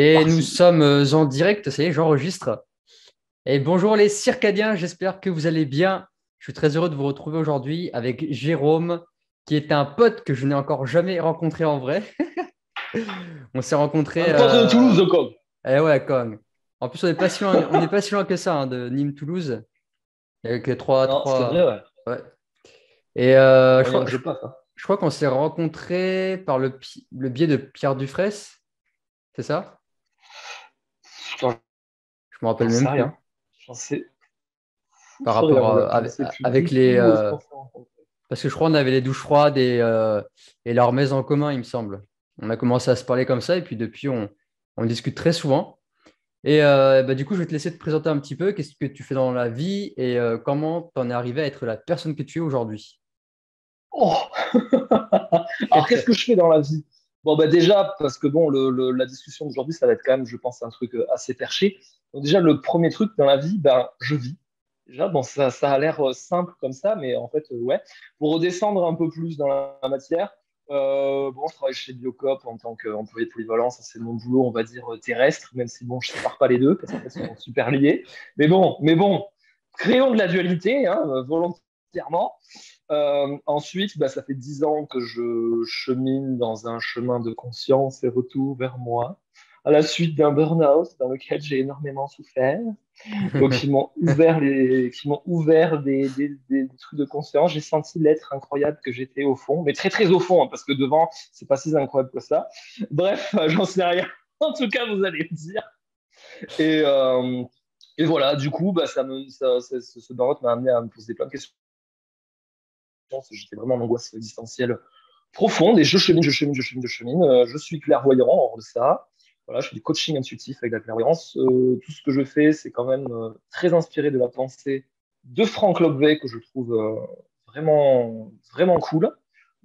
C'est Et nous parti. sommes en direct, ça y est, j'enregistre. Et bonjour les circadiens, j'espère que vous allez bien. Je suis très heureux de vous retrouver aujourd'hui avec Jérôme, qui est un pote que je n'ai encore jamais rencontré en vrai. On s'est rencontrés. Un pote de Toulouse, de Cog. Eh ouais, Kong. En plus, on n'est pas si loin que ça, hein, de Nîmes-Toulouse. Il y a que Non, c'est vrai, ouais. Ouais. Et Il y a moyen que je passe. Hein. je crois qu'on s'est rencontrés par le biais de Pierre Dufraisse, c'est ça? J'en Je me rappelle j'en sais même rien. plus. J'en sais Par plus rien, rapport mon gars. Je ne sais plus avec du les. tout ce qu'on s'est rencontrés. Parce que je crois qu'on avait les douches froides et leur maison en commun, il me semble. On a commencé à se parler comme ça et puis depuis, on discute très souvent. Et bah, du coup, je vais te laisser te présenter un petit peu. Qu'est-ce que tu fais dans la vie et comment tu en es arrivé à être la personne que tu es aujourd'hui? Oh. Alors, qu'est-ce que je fais dans la vie? Bon, bah déjà, parce que bon, la discussion d'aujourd'hui, ça va être quand même, je pense, un truc assez perché. Donc déjà, le premier truc dans la vie, ben, je vis. Déjà, bon, ça a l'air simple comme ça, mais en fait, ouais. Pour redescendre un peu plus dans la matière, bon, je travaille chez Biocop en tant qu'employé polyvalent. Ça, c'est mon boulot, on va dire, terrestre, même si, bon, je sépare pas les deux, parce qu'en fait, ils sont super liés. Mais bon, créons de la dualité, hein, volontairement. Ensuite, bah, ça fait 10 ans que je chemine dans un chemin de conscience et retour vers moi, à la suite d'un burn-out dans lequel j'ai énormément souffert, donc qui m'ont ouvert des trucs de conscience. J'ai senti l'être incroyable que j'étais au fond, mais très très au fond, hein, parce que devant, c'est pas si incroyable que ça. Bref, j'en sais rien. En tout cas, vous allez me dire. Et, euh, et voilà, du coup, bah, ce burn-out m'a amené à me poser plein de questions. J'étais vraiment en angoisse existentielle profonde et je chemine, je chemine, je chemine, je chemine. Je suis clairvoyant hors de ça. Voilà, je fais du coaching intuitif avec la clairvoyance. Tout ce que je fais, c'est quand même très inspiré de la pensée de Frank Lobvet que je trouve vraiment, vraiment cool.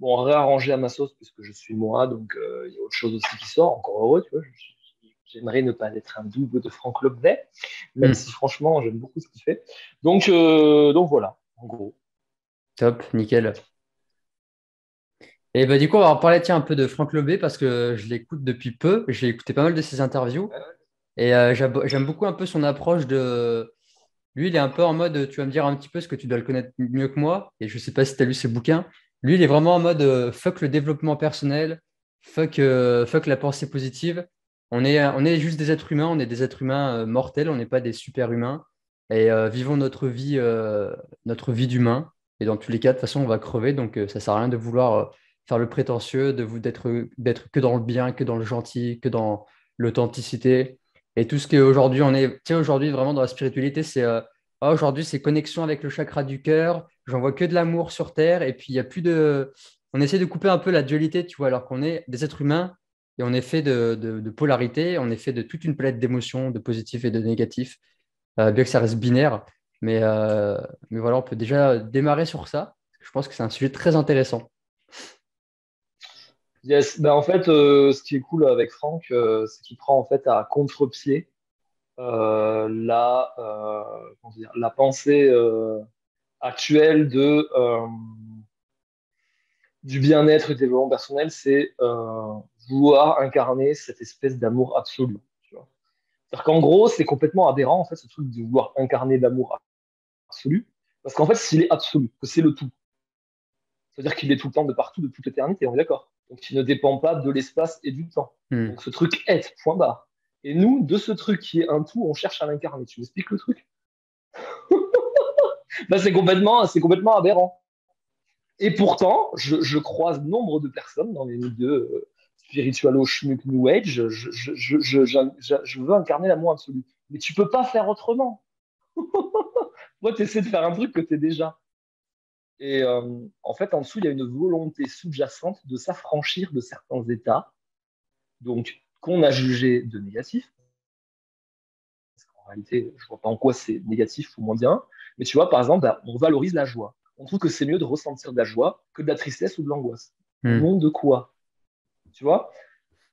Bon, réarrangé à ma sauce puisque je suis moi, donc il y a autre chose aussi qui sort, encore heureux, tu vois. J'aimerais ne pas être un double de Frank Lobvet, même Hmm, si franchement, j'aime beaucoup ce qu'il fait. Donc voilà, en gros. top, nickel. Et bah, du coup, on va parler tiens, un peu de Franck Lobé parce que je l'écoute depuis peu. J'ai écouté pas mal de ses interviews et j'aime beaucoup un peu son approche de. Lui, il est un peu en mode, tu vas me dire un petit peu ce que tu dois le connaître mieux que moi, et je sais pas si tu as lu ses bouquins. Lui, il est vraiment en mode fuck le développement personnel, fuck la pensée positive. On est juste des êtres humains, on est des êtres humains mortels, on n'est pas des super humains. Et vivons notre vie d'humain. Et dans tous les cas, de toute façon, on va crever, donc ça sert à rien de vouloir faire le prétentieux, d'être que dans le bien, que dans le gentil, que dans l'authenticité. Et tout ce qu'aujourd'hui, on est, tu sais, aujourd'hui, vraiment dans la spiritualité, c'est ah, aujourd'hui, c'est connexion avec le chakra du cœur. J'en vois que de l'amour sur Terre. Et puis, il y a plus de. On essaie de couper un peu la dualité, tu vois, alors qu'on est des êtres humains et on est fait de polarité, on est fait de toute une palette d'émotions, de positifs et de négatifs, bien que ça reste binaire. Mais, euh, mais voilà, on peut déjà démarrer sur ça. Je pense que c'est un sujet très intéressant. Yes, ben en fait, ce qui est cool avec Franck, c'est qu'il prend en fait à contre-pied comment dire, la pensée actuelle du bien-être et du développement personnel, c'est vouloir incarner cette espèce d'amour absolu. Tu vois. C'est-à-dire qu'en gros, c'est complètement aberrant en fait ce truc de vouloir incarner l'amour absolu, parce qu'en fait, s'il est absolu, que c'est le tout, c'est-à-dire qu'il est tout le temps de partout, de toute éternité, on est d'accord. Donc il ne dépend pas de l'espace et du temps. Hmm. Donc ce truc est, point barre. Et nous, de ce truc qui est un tout, on cherche à l'incarner. Tu m'expliques le truc? Bah, c'est complètement aberrant. Et pourtant, je croise nombre de personnes dans les milieux spiritualo schmuck new age. Je veux incarner l'amour absolu. Mais tu peux pas faire autrement. Moi, tu essaies de faire un truc que tu es déjà. Et en fait, en dessous, il y a une volonté sous-jacente de s'affranchir de certains états, donc qu'on a jugés de négatifs. Parce qu'en réalité, je vois pas en quoi c'est négatif ou moins bien. Mais tu vois, par exemple, bah, on valorise la joie. On trouve que c'est mieux de ressentir de la joie que de la tristesse ou de l'angoisse. Au Hmm. nom de quoi? Tu vois?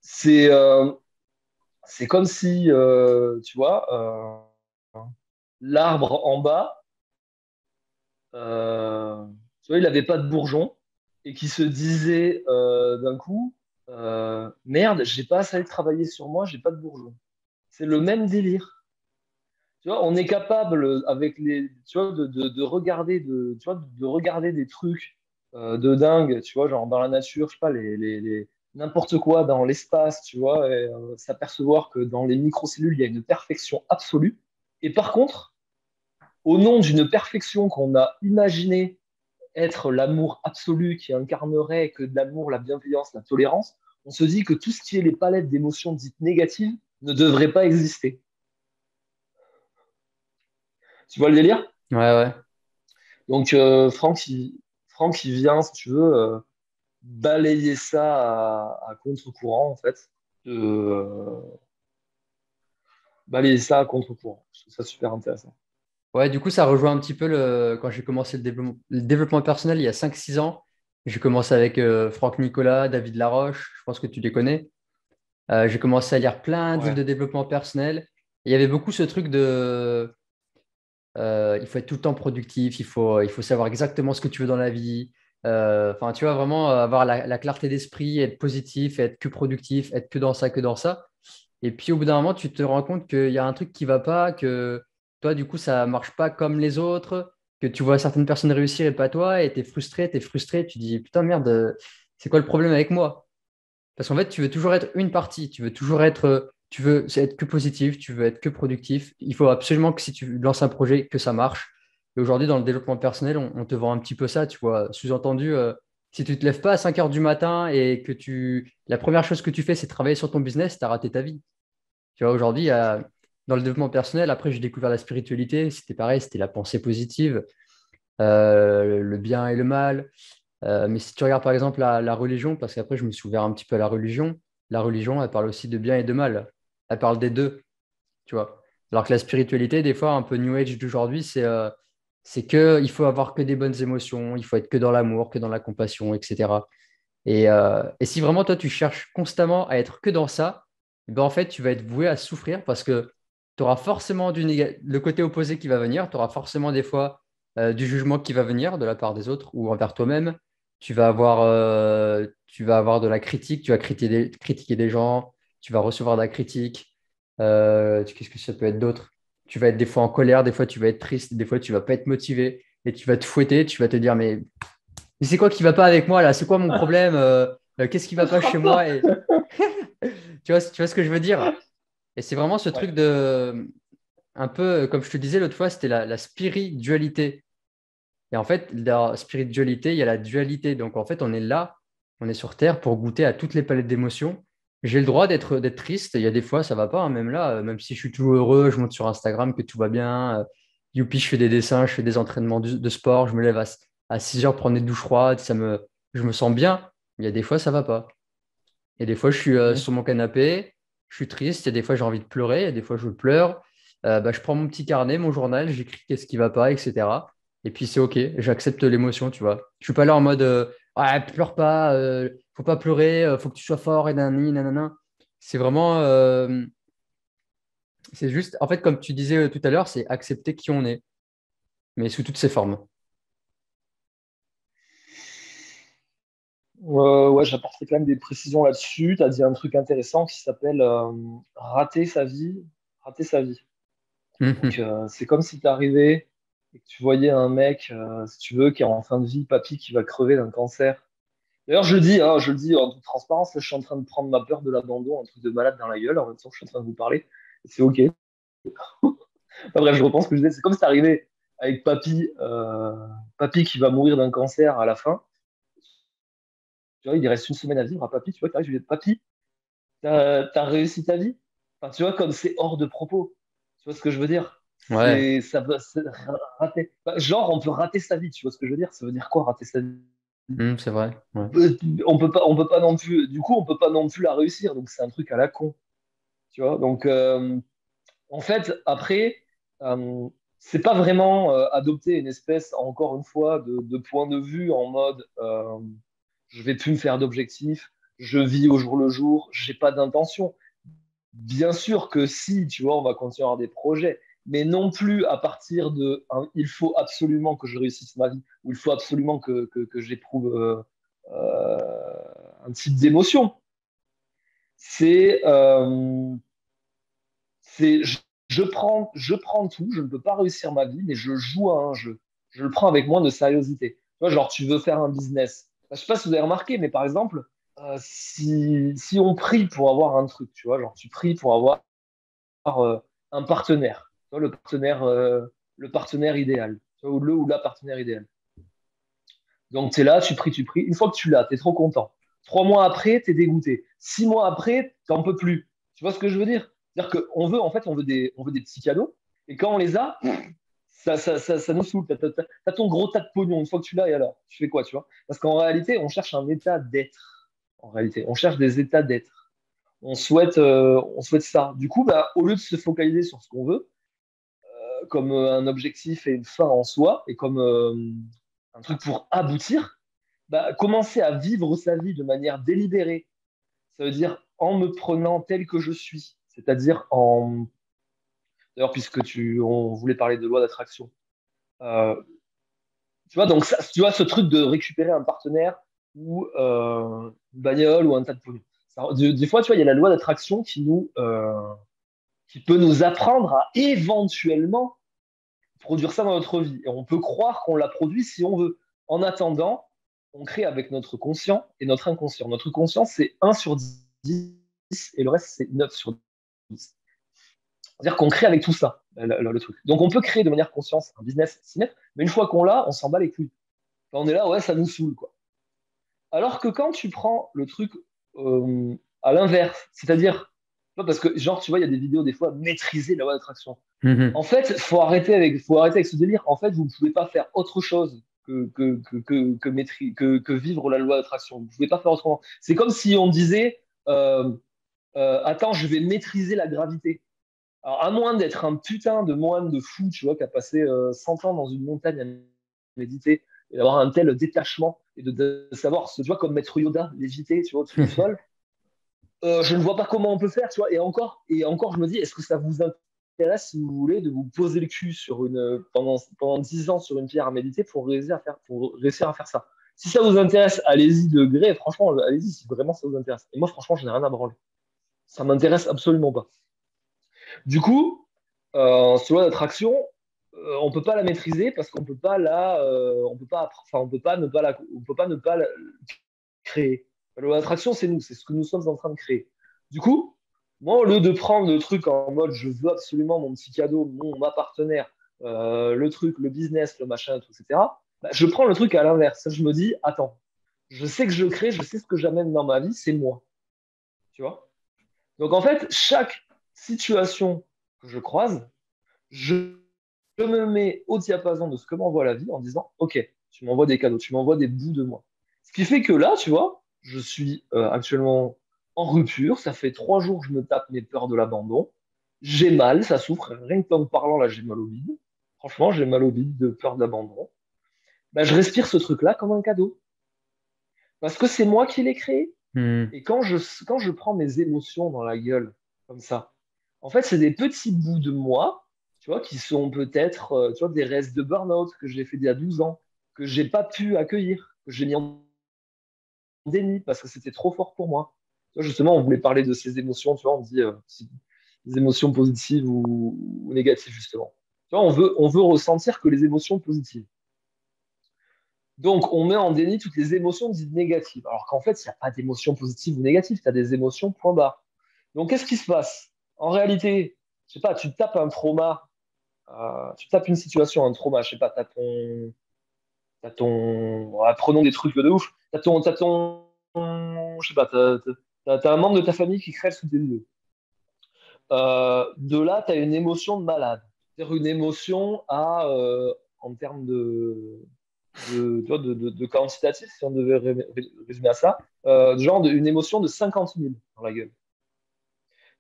C'est euh, c'est comme si, tu vois, l'arbre en bas, tu vois, il n'avait pas de bourgeon et qui se disait d'un coup, Merde, j'ai pas assez travaillé sur moi, j'ai pas de bourgeon. C'est le même délire. Tu vois, on est capable avec les, tu vois, de regarder, tu vois, de regarder des trucs de dingue, tu vois, genre dans la nature, je sais pas, n'importe quoi dans l'espace, tu vois, et s'apercevoir que dans les microcellules, il y a une perfection absolue. Et par contre, au nom d'une perfection qu'on a imaginée être l'amour absolu qui incarnerait que de l'amour, la bienveillance, la tolérance, on se dit que tout ce qui est les palettes d'émotions dites négatives ne devrait pas exister. Tu vois le délire? Ouais, ouais. Donc Franck, il vient, si tu veux, balayer ça à contre-courant, en fait. Balayer ça à contre-courant. Je trouve ça super intéressant. Ouais, du coup, ça rejoint un petit peu quand j'ai commencé le développement personnel il y a 5 6 ans. J'ai commencé avec Franck Nicolas, David Laroche, je pense que tu les connais. J'ai commencé à lire plein de livres Ouais. de développement personnel. Et il y avait beaucoup ce truc de il faut être tout le temps productif, il faut savoir exactement ce que tu veux dans la vie. Enfin, tu vois, vraiment avoir la clarté d'esprit, être positif, être que productif, être que dans ça, que dans ça. Et puis au bout d'un moment, tu te rends compte qu'il y a un truc qui va pas, que toi, du coup, ça marche pas comme les autres, que tu vois certaines personnes réussir et pas toi, et tu es frustré, tu dis, putain, merde, c'est quoi le problème avec moi? Parce qu'en fait, tu veux toujours être une partie, tu veux être que positif, tu veux être que productif. Il faut absolument que si tu lances un projet, que ça marche. Et aujourd'hui, dans le développement personnel, on te vend un petit peu ça, tu vois. Sous-entendu, si tu te lèves pas à 5 heures du matin et que la première chose que tu fais, c'est travailler sur ton business, tu as raté ta vie. Tu vois, aujourd'hui, dans le développement personnel, après, j'ai découvert la spiritualité. C'était pareil, c'était la pensée positive, le bien et le mal. Mais si tu regardes par exemple la religion, parce qu'après je me suis ouvert un petit peu à la religion, elle parle aussi de bien et de mal. Elle parle des deux, tu vois. Alors que la spiritualité, des fois, un peu New Age d'aujourd'hui, c'est que il faut avoir que des bonnes émotions, il faut être que dans l'amour, que dans la compassion, etc. Et si vraiment toi, tu cherches constamment à être que dans ça, eh ben, en fait, tu vas être voué à souffrir parce que tu auras forcément le côté opposé qui va venir, tu auras forcément des fois du jugement qui va venir de la part des autres ou envers toi-même. Tu vas avoir de la critique, tu vas critiquer des gens, tu vas recevoir de la critique. Qu'est-ce que ça peut être d'autre? Tu vas être des fois en colère, des fois tu vas être triste, des fois tu vas pas être motivé et tu vas te fouetter, tu vas te dire mais c'est quoi qui va pas avec moi là? C'est quoi mon problème? Qu'est-ce qui va pas chez moi? Et tu vois ce que je veux dire? Et c'est vraiment ce Ouais. truc de un peu comme je te disais l'autre fois, c'était la spiritualité. Et en fait, dans spiritualité, il y a la dualité. Donc en fait, on est là, on est sur Terre pour goûter à toutes les palettes d'émotions. J'ai le droit d'être triste. Il y a des fois, ça va pas, hein, même là, même si je suis toujours heureux, je monte sur Instagram que tout va bien. Youpi, je fais des dessins, je fais des entraînements de sport, je me lève à 6 heures prendre des douches froides, je me sens bien. Il y a des fois, ça va pas. Et des fois, je suis Mhm. sur mon canapé, je suis triste, et des fois, j'ai envie de pleurer, et des fois, je pleure. Bah, je prends mon petit carnet, mon journal, j'écris qu'est-ce qui va pas, etc. Et puis, c'est OK, j'accepte l'émotion, tu vois. Je suis pas là en mode ah, pleure pas, faut pas pleurer, faut que tu sois fort, et nanani, nanana. C'est vraiment, c'est juste, en fait, comme tu disais tout à l'heure, c'est accepter qui on est, mais sous toutes ses formes. Ouais, j'apporterai quand même des précisions là-dessus. Tu as dit un truc intéressant qui s'appelle rater sa vie. Rater sa vie. Donc, Mhm. c'est comme si tu arrivais et que tu voyais un mec, si tu veux, qui est en fin de vie, papy, qui va crever d'un cancer. D'ailleurs, je le dis en toute transparence, là, je suis en train de prendre ma peur de l'abandon, un truc de malade dans la gueule, en même temps que je suis en train de vous parler. Et c'est OK. Enfin, bref, je repense ce que je disais. C'est comme si tu arrivais avec papy qui va mourir d'un cancer à la fin. Tu vois, il lui reste une semaine à vivre à papy. Tu vois, tu arrives, je lui dis, papy, t'as réussi ta vie? Enfin, tu vois, comme c'est hors de propos. Tu vois ce que je veux dire? Ouais, C'est rater. Enfin, genre, on peut rater sa vie. Tu vois ce que je veux dire? Ça veut dire quoi, rater sa vie? C'est vrai. Ouais. On peut pas non plus, du coup, on peut pas non plus la réussir. Donc, c'est un truc à la con. Tu vois? Donc, en fait, après, euh, c'est pas vraiment adopter une espèce, encore une fois, de point de vue en mode je vais plus me faire d'objectifs, je vis au jour le jour, j'ai pas d'intention. Bien sûr que si, tu vois, on va continuer à avoir des projets, mais non plus à partir de il faut absolument que je réussisse ma vie, ou il faut absolument que j'éprouve un type d'émotion. C'est, je prends tout, je ne peux pas réussir ma vie, mais je joue à un jeu. Je le prends avec moins de sérieuxité. Tu vois, genre, tu veux faire un business. Je sais pas si vous avez remarqué, mais par exemple, si on prie pour avoir un truc, tu vois, genre, tu pries pour avoir un partenaire, tu vois, le partenaire idéal, tu vois, ou le ou la partenaire idéal. Donc, tu es là, tu pries, tu pries. Une fois que tu l'as, tu es trop content. 3 mois après, tu es dégoûté. 6 mois après, tu n'en peux plus. Tu vois ce que je veux dire? C'est-à-dire qu'on veut, en fait, on veut des petits cadeaux. Et quand on les a, ça nous saoule. T'as ton gros tas de pognon une fois que tu l'as, et alors, tu fais quoi, tu vois? Parce qu'en réalité, on cherche un état d'être. En réalité, on cherche des états d'être. On souhaite ça. Du coup, bah, au lieu de se focaliser sur ce qu'on veut, comme un objectif et une fin en soi, et comme un truc pour aboutir, bah, commencer à vivre sa vie de manière délibérée. Ça veut dire en me prenant tel que je suis, c'est-à-dire en... D'ailleurs, on voulait parler de loi d'attraction. Euh, tu vois, donc ça, tu vois, ce truc de récupérer un partenaire ou une bagnole ou un tas de pognon. Des fois, tu vois, il y a la loi d'attraction qui peut nous apprendre à éventuellement produire ça dans notre vie. Et on peut croire qu'on l'a produit si on veut. En attendant, on crée avec notre conscient et notre inconscient. Notre conscient, c'est 1/10 et le reste, c'est 9/10. C'est-à-dire qu'on crée avec tout ça, le truc. Donc on peut créer de manière consciente un business, s'y mettre, mais une fois qu'on l'a, on s'en bat les couilles. Quand on est là, ouais, ça nous saoule, quoi. Alors que quand tu prends le truc à l'inverse, c'est-à-dire, parce que, genre, tu vois, il y a des vidéos, des fois, maîtriser la loi d'attraction. Mhm. En fait, faut arrêter avec ce délire. En fait, vous ne pouvez pas faire autre chose que vivre la loi d'attraction. Vous ne pouvez pas faire autrement. C'est comme si on disait, attends, je vais maîtriser la gravité. Alors, à moins d'être un putain de moine de fou, tu vois, qui a passé 100 ans dans une montagne à méditer, et d'avoir un tel détachement, et de savoir, tu vois, comme Maître Yoda, léviter, tu vois, au-dessus du sol, je ne vois pas comment on peut faire, tu vois. Et encore, je me dis, est-ce que ça vous intéresse, si vous voulez, de vous poser le cul pendant 10 ans sur une pierre à méditer pour réussir à faire ça? Si ça vous intéresse, allez-y de gré, franchement, allez-y si vraiment ça vous intéresse. Et moi, franchement, je n'ai rien à branler. Ça m'intéresse absolument pas. Du coup, sur loi d'attraction, on peut pas la maîtriser parce qu'on peut pas on peut pas, enfin, on peut pas ne pas la créer. La loi d'attraction, c'est nous, c'est ce que nous sommes en train de créer. Du coup, moi, au lieu de prendre le truc en mode je veux absolument mon petit cadeau, ma partenaire, le truc, le business, le machin, tout, etc., bah, je prends le truc à l'inverse. Je me dis, attends, je sais que je crée, je sais ce que j'amène dans ma vie, c'est moi. Tu vois? Donc en fait, chaque situation que je croise, je, je me mets au diapason de ce que m'envoie la vie en disant, OK, tu m'envoies des cadeaux, tu m'envoies des bouts de moi. Ce qui fait que là, tu vois, je suis actuellement en rupture. Ça fait 3 jours que je me tape mes peurs de l'abandon. J'ai mal, ça souffre. Rien que en parlant, là, j'ai mal au bide. Franchement, j'ai mal au bide de peur de l'abandon. Ben, je respire ce truc-là comme un cadeau. Parce que c'est moi qui l'ai créé. Mhm. Et quand je prends mes émotions dans la gueule, comme ça, en fait, c'est des petits bouts de moi, tu vois, qui sont peut-être, tu vois, des restes de burn-out que j'ai fait il y a 12 ans, que j'ai pas pu accueillir, que j'ai mis en déni parce que c'était trop fort pour moi. Tu vois, justement, on voulait parler de ces émotions, tu vois, on dit des émotions positives ou négatives, justement. Tu vois, on veut ressentir que les émotions positives. Donc, on met en déni toutes les émotions dites négatives. Alors qu'en fait, il n'y a pas d'émotions positives ou négatives, tu as des émotions point barre. Donc, qu'est-ce qui se passe? En réalité, je sais pas, tu tapes un trauma, tu tapes une situation, un trauma, je sais pas, prenons des trucs de ouf, je sais pas, t'as un membre de ta famille qui crève sous tes yeux. De là, tu as une émotion de malade. C'est-à-dire une émotion en termes tu vois, de quantitatif, si on devait résumer à ça, genre une émotion de 50 000 dans la gueule.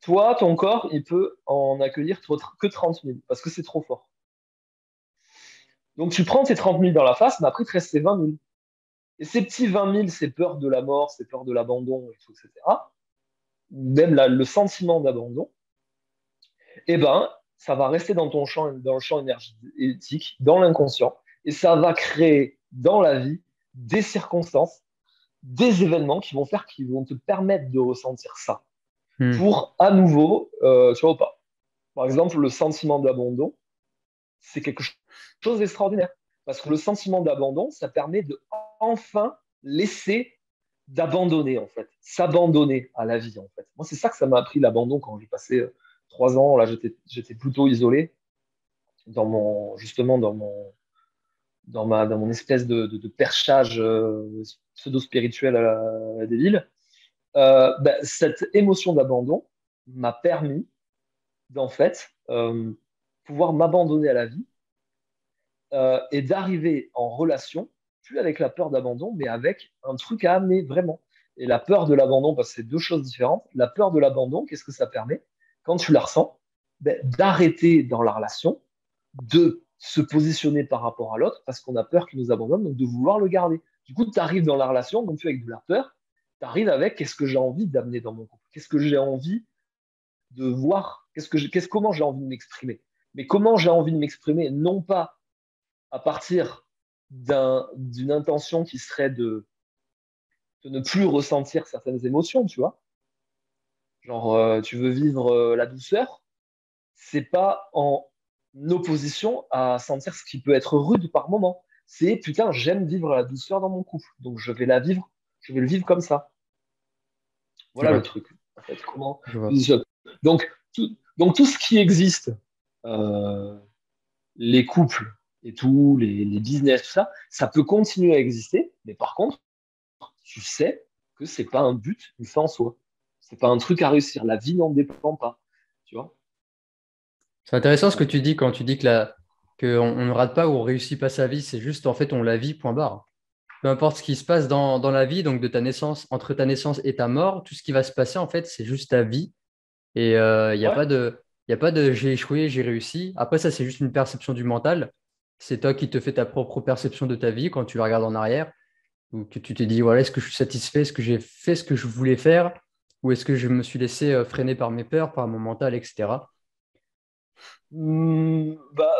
Toi, ton corps, il peut en accueillir que 30 000 parce que c'est trop fort. Donc tu prends tes 30 000 dans la face, mais après, il te reste ces 20 000. Et ces petits 20 000, c'est peur de la mort, c'est peur de l'abandon, et tout, etc. Même le sentiment d'abandon, eh ben, ça va rester dans le champ énergétique, dans l'inconscient, et ça va créer dans la vie des circonstances, des événements qui vont te permettre de ressentir ça. Hmm. pour à nouveau, tu vois ou pas. Par exemple, le sentiment d'abandon, c'est quelque chose d'extraordinaire. Parce que le sentiment d'abandon, ça permet de enfin laisser d'abandonner, en fait. S'abandonner à la vie, en fait. Moi, c'est ça que ça m'a appris, l'abandon, quand j'ai passé 3 ans. Là, j'étais plutôt isolé justement, dans mon espèce de perchage pseudo-spirituel des villes. Ben, cette émotion d'abandon m'a permis d'en fait pouvoir m'abandonner à la vie et d'arriver en relation, plus avec la peur d'abandon, mais avec un truc à amener vraiment. Et la peur de l'abandon, parce que c'est deux choses différentes. La peur de l'abandon, qu'est-ce que ça permet? Quand tu la ressens, ben, d'arrêter dans la relation, de se positionner par rapport à l'autre, parce qu'on a peur qu'il nous abandonne, donc de vouloir le garder. Du coup, tu arrives dans la relation, donc tu avec de la peur, tu arrives avec qu'est-ce que j'ai envie d'amener dans mon couple, qu'est-ce que j'ai envie de voir, comment j'ai envie de m'exprimer. Mais comment j'ai envie de m'exprimer, non pas à partir d'une intention qui serait de ne plus ressentir certaines émotions, tu vois. Genre, tu veux vivre la douceur, c'est pas en opposition à sentir ce qui peut être rude par moment. C'est putain, j'aime vivre la douceur dans mon couple, donc je vais le vivre comme ça. Voilà le Ouais, truc. En fait, comment je vois. positionne. Donc, tout ce qui existe, euh, les couples et tout, les business, tout ça, ça peut continuer à exister, mais par contre, tu sais que c'est pas un but, une fin en soi. C'est pas un truc à réussir. La vie n'en dépend pas. Tu vois? C'est intéressant ce que Voilà. tu dis quand tu dis on ne rate pas ou on réussit pas sa vie, c'est juste en fait on la vit, point barre. Peu importe ce qui se passe dans la vie, donc de ta naissance, entre ta naissance et ta mort, tout ce qui va se passer en fait, c'est juste ta vie. Et il n'y a Ouais. pas y a pas de j'ai échoué, j'ai réussi. Après, ça, c'est juste une perception du mental. C'est toi qui te fais ta propre perception de ta vie quand tu la regardes en arrière, ou que tu te dis, voilà, est-ce que je suis satisfait, est-ce que j'ai fait ce que je voulais faire, ou est-ce que je me suis laissé freiner par mes peurs, par mon mental, etc. Bah,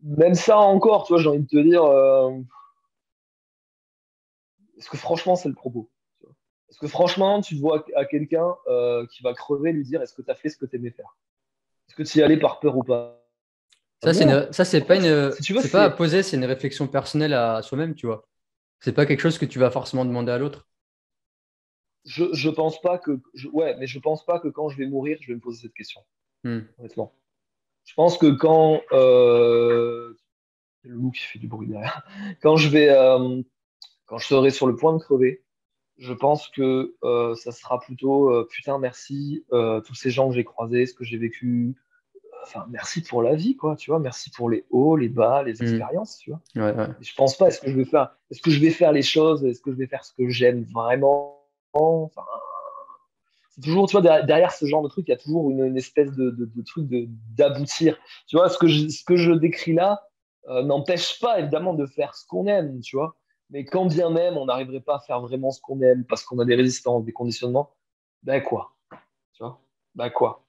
même ça encore, tu vois, j'ai envie de te dire, est-ce que franchement, c'est le propos? Tu vois. Est-ce que franchement, tu te vois à quelqu'un qui va crever, lui dire, est-ce que tu as fait ce que tu aimais faire? Est-ce que tu y allais par peur ou pas? Non. Ça, c'est En pas fait, si tu veux, c'est pas à poser, c'est une réflexion personnelle à soi-même, tu vois. C'est pas quelque chose que tu vas forcément demander à l'autre. je pense pas ouais, mais je pense pas que quand je vais mourir, je vais me poser cette question, Hmm. honnêtement. Je pense que c'est le loup qui fait du bruit derrière. Quand je vais, quand je serai sur le point de crever, je pense que ça sera plutôt putain, merci, tous ces gens que j'ai croisés, ce que j'ai vécu. Enfin, merci pour la vie, quoi, tu vois. Merci pour les hauts, les bas, les Hmm. expériences, tu vois. Ouais, ouais. Et je pense pas, est-ce que je vais faire les choses, est-ce que je vais faire ce que j'aime vraiment? Enfin, c'est toujours, tu vois, derrière ce genre de truc, il y a toujours une espèce de truc d'aboutir. Tu vois, ce que je décris là n'empêche pas, évidemment, de faire ce qu'on aime, tu vois. Mais quand bien même, on n'arriverait pas à faire vraiment ce qu'on aime parce qu'on a des résistances, des conditionnements, ben quoi, tu vois? Ben quoi?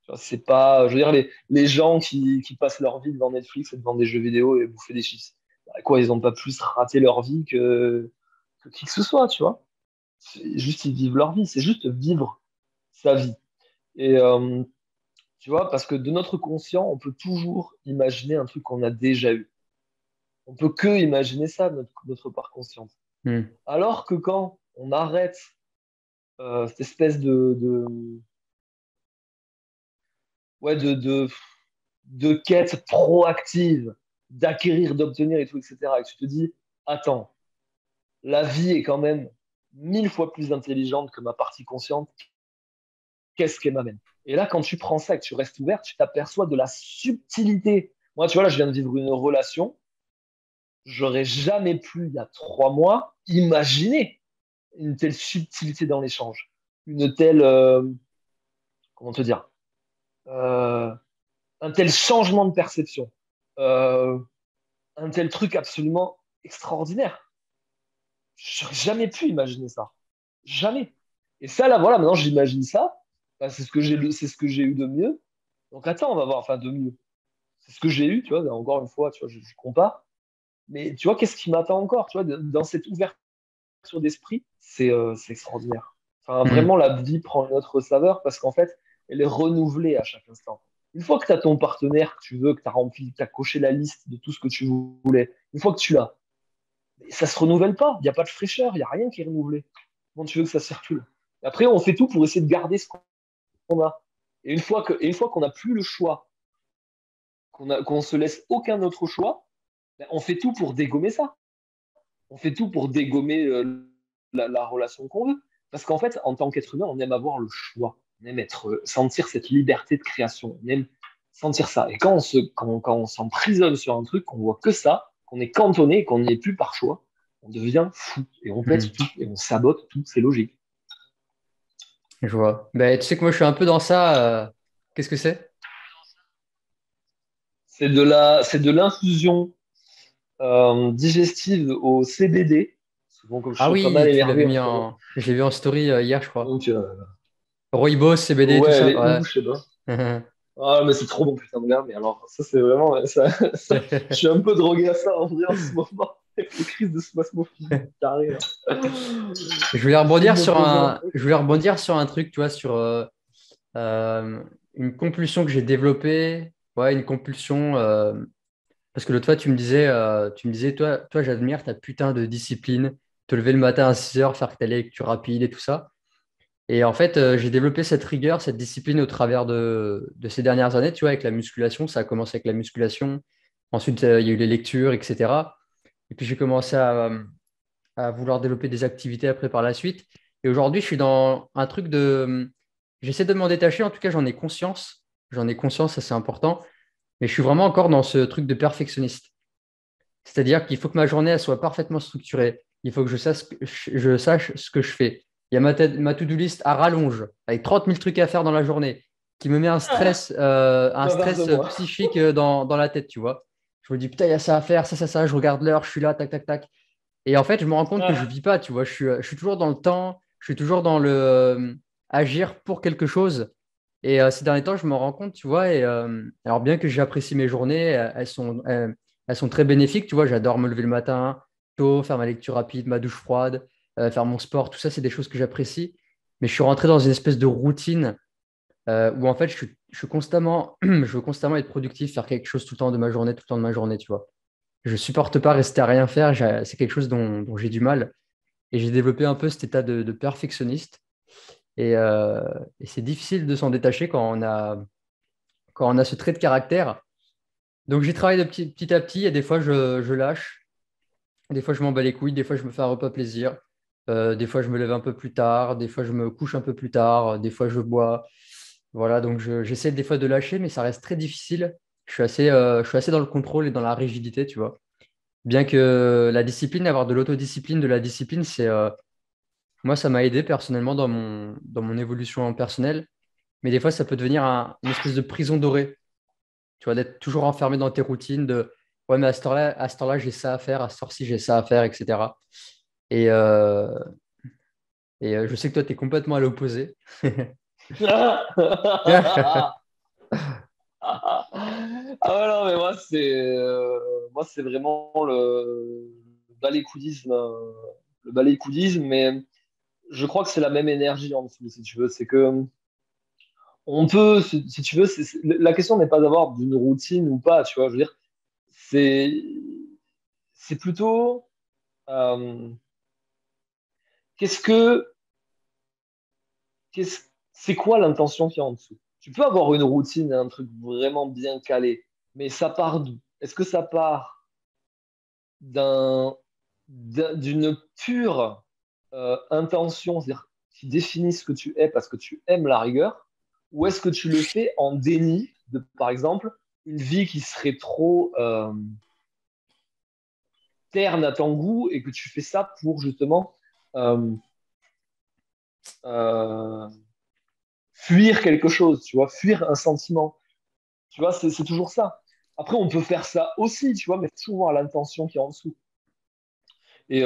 Tu vois, c'est pas, je veux dire, les gens qui passent leur vie devant Netflix et devant des jeux vidéo et bouffer des chips, ben quoi, ils n'ont pas plus raté leur vie que qui que ce soit, tu vois. C'est juste, ils vivent leur vie, c'est juste vivre sa vie. Et tu vois, parce que de notre conscient, on peut toujours imaginer un truc qu'on a déjà eu. On peut que imaginer ça, notre part consciente. Hmm. Alors que quand on arrête cette espèce ouais, de quête proactive, d'acquérir, d'obtenir et tout, etc., et que tu te dis, attends, la vie est quand même 1000 fois plus intelligente que ma partie consciente, qu'est-ce qu'elle m'amène? Et là, quand tu prends ça et que tu restes ouvert, tu t'aperçois de la subtilité. Moi, tu vois, là, je viens de vivre une relation. J'aurais jamais pu, il y a 3 mois, imaginer une telle subtilité dans l'échange. Une telle, comment te dire, euh, un tel changement de perception. Euh, un tel truc absolument extraordinaire. J'aurais jamais pu imaginer ça. Jamais. Et ça, là, voilà, maintenant, j'imagine ça. Enfin, c'est ce que j'ai eu de mieux. Donc, attends, on va voir, enfin, de mieux. C'est ce que j'ai eu, tu vois, encore une fois, tu vois, je compare. Mais tu vois, qu'est-ce qui m'attend encore, tu vois, dans cette ouverture d'esprit, c'est extraordinaire. Enfin, Hmm. vraiment, la vie prend une autre saveur parce qu'en fait, elle est renouvelée à chaque instant. Une fois que tu as ton partenaire que tu veux, que tu as rempli, que tu as coché la liste de tout ce que tu voulais, une fois que tu l'as, ça se renouvelle pas. Il n'y a pas de fraîcheur, il n'y a rien qui est renouvelé. Comment tu veux que ça circule? Et après, on fait tout pour essayer de garder ce qu'on a. Et une fois qu'on n'a plus le choix, qu'on se laisse aucun autre choix, ben, on fait tout pour dégommer ça. On fait tout pour dégommer la relation qu'on veut. Parce qu'en fait, en tant qu'être humain, on aime avoir le choix. On aime sentir cette liberté de création. On aime sentir ça. Et quand on s'emprisonne sur un truc, qu'on voit que ça, qu'on est cantonné, qu'on n'y est plus par choix, on devient fou. Et on pète Hmm. tout. Et on sabote tout. C'est logique. Je vois. Ben, tu sais que moi, je suis un peu dans ça. Qu'est-ce que c'est? C'est de l'infusion digestive au CBD. Souvent, comme je Ah suis pas mal oui, tu l'avais énervé en mis ce moment. en. Je l'ai vu en story hier, je crois. Donc, Rooibos, CBD, tout ouais, elle ça. est où, je sais pas. Ouais. Ah, mais c'est trop bon, putain de merde. Mais alors, ça, c'est vraiment. Je suis un peu drogué à ça en vrai en ce moment. Avec les crises de spasmophilie qui arrivent, là. J'essaie de me poser un peu. Je voulais rebondir sur un truc, tu vois, sur euh, une compulsion que j'ai développée. Ouais, une compulsion. Parce que l'autre fois, tu me disais, toi, j'admire ta putain de discipline, te lever le matin à 6 heures, faire tes lectures rapides et tout ça. Et en fait, j'ai développé cette rigueur, cette discipline au travers de ces dernières années, tu vois, avec la musculation. Ça a commencé avec la musculation. Ensuite, il y a eu les lectures, etc. Et puis, j'ai commencé à vouloir développer des activités après par la suite. Et aujourd'hui, je suis dans un truc de. J'essaie de m'en détacher, en tout cas, j'en ai conscience. J'en ai conscience, ça c'est important. Mais je suis vraiment encore dans ce truc de perfectionniste. C'est-à-dire qu'il faut que ma journée elle soit parfaitement structurée. Il faut que je sache ce que je fais. Il y a ma to-do list à rallonge, avec 30 000 trucs à faire dans la journée, qui me met Ah, un l'inverse de stress moi. psychique dans la tête, tu vois. Je me dis, putain, il y a ça à faire, ça, je regarde l'heure, je suis là, tac, tac, tac. Et en fait, je me rends compte que je ne Ah, vis pas, tu vois. Je suis toujours dans le temps, je suis toujours dans le agir pour quelque chose. Et ces derniers temps, je me rends compte, tu vois. Et alors, bien que j'apprécie mes journées, elles sont très bénéfiques, tu vois. J'adore me lever le matin tôt, faire ma lecture rapide, ma douche froide, faire mon sport. Tout ça, c'est des choses que j'apprécie. Mais je suis rentré dans une espèce de routine où en fait, je suis constamment, je veux constamment être productif, faire quelque chose tout le temps de ma journée, tout le temps de ma journée, tu vois. Je supporte pas rester à rien faire. C'est quelque chose dont j'ai du mal. Et j'ai développé un peu cet état de perfectionniste. Et, euh, et c'est difficile de s'en détacher quand on a ce trait de caractère. Donc j'ai travaillé de petit à petit et des fois je lâche. Des fois je m'en bats les couilles. Des fois je me fais un repas plaisir. Des fois je me lève un peu plus tard. Des fois je me couche un peu plus tard. Des fois je bois. Voilà, donc j'essaie des fois de lâcher, mais ça reste très difficile. Je suis assez dans le contrôle et dans la rigidité, tu vois. Bien que la discipline, avoir de l'autodiscipline, de la discipline, moi, ça m'a aidé personnellement dans mon évolution personnelle. Mais des fois, ça peut devenir une espèce de prison dorée. Tu vois, d'être toujours enfermé dans tes routines de ouais, mais à cette heure-là, j'ai ça à faire, à cette heure-ci, j'ai ça à faire, etc. Et, euh, je sais que toi, tu es complètement à l'opposé. Ah ouais, non, mais moi, c'est vraiment le balécoudisme, le balécoudisme, mais je crois que c'est la même énergie en dessous, si tu veux. C'est que on peut, si tu veux, la question n'est pas d'avoir d'une routine ou pas, tu vois. Je veux dire, c'est, c'est plutôt euh, qu'est-ce que, c'est quoi l'intention qu'il y a en dessous? Tu peux avoir une routine, un truc vraiment bien calé, mais ça part d'où? Est-ce que ça part d'un, d'une pure intention, c'est-à-dire qui définit ce que tu es parce que tu aimes la rigueur, ou est-ce que tu le fais en déni de, par exemple, une vie qui serait trop terne à ton goût et que tu fais ça pour justement euh, euh, fuir quelque chose, tu vois, fuir un sentiment. Tu vois, c'est toujours ça. Après, on peut faire ça aussi, tu vois, mais faut toujours voir l'intention qui est en dessous. Et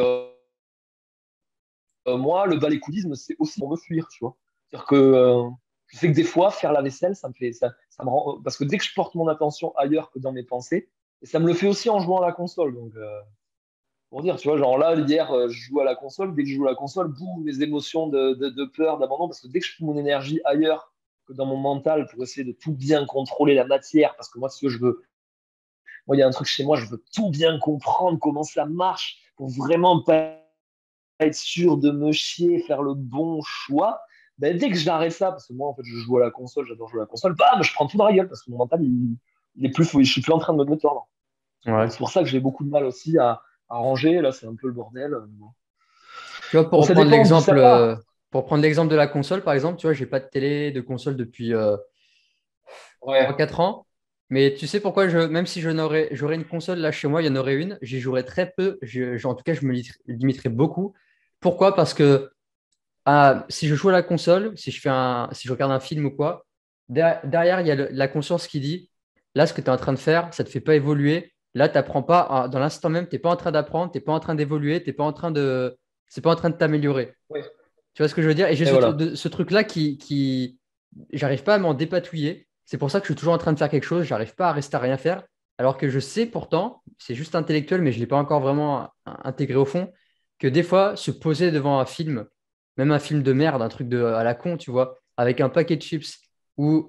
moi, le balécoudisme, c'est aussi pour me fuir, tu vois. C'est-à-dire que je sais que des fois, faire la vaisselle, ça me rend, parce que dès que je porte mon attention ailleurs que dans mes pensées, et ça me le fait aussi en jouant à la console. Donc, Pour dire, tu vois, genre là, hier, je joue à la console. Dès que je joue à la console, boum, mes émotions de peur, d'abandon, parce que dès que je fous mon énergie ailleurs que dans mon mental pour essayer de tout bien contrôler la matière, parce que moi, ce que je veux, moi, il y a un truc chez moi, je veux tout bien comprendre, comment ça marche, pour vraiment pas être sûr de me chier, faire le bon choix. Ben, dès que j'arrête ça, parce que moi, en fait, je joue à la console, j'adore jouer à la console, bam, je prends tout dans la gueule, parce que mon mental, il est plus fou, je suis plus en train de me tordre. Ouais. Donc, c'est pour ça que j'ai beaucoup de mal aussi à ranger. Là, c'est un peu le bordel. Tu vois, Bon, ça dépend d'où ça part. pour prendre l'exemple de la console, par exemple, tu vois, j'ai pas de télé, de console depuis Ouais, 3-4 ans. Mais tu sais pourquoi même si j'aurais une console là chez moi, il y en aurait une, j'y jouerais très peu. En tout cas, je me limiterais beaucoup. Pourquoi? Parce que si je joue à la console, si je regarde un film ou quoi, derrière, il y a la conscience qui dit, là, ce que tu es en train de faire, ça ne te fait pas évoluer. Là, tu n'apprends pas, dans l'instant même, tu n'es pas en train d'apprendre, tu n'es pas en train d'évoluer, c'est pas en train de t'améliorer. ouais. Tu vois ce que je veux dire? Et j'ai Et voilà. ce truc-là j'arrive pas à m'en dépatouiller. C'est pour ça que je suis toujours en train de faire quelque chose, j'arrive pas à rester à rien faire. Alors que je sais pourtant, c'est juste intellectuel, mais je ne l'ai pas encore vraiment intégré au fond, que des fois, se poser devant un film, même un film de merde, un truc à la con, tu vois, avec un paquet de chips, ou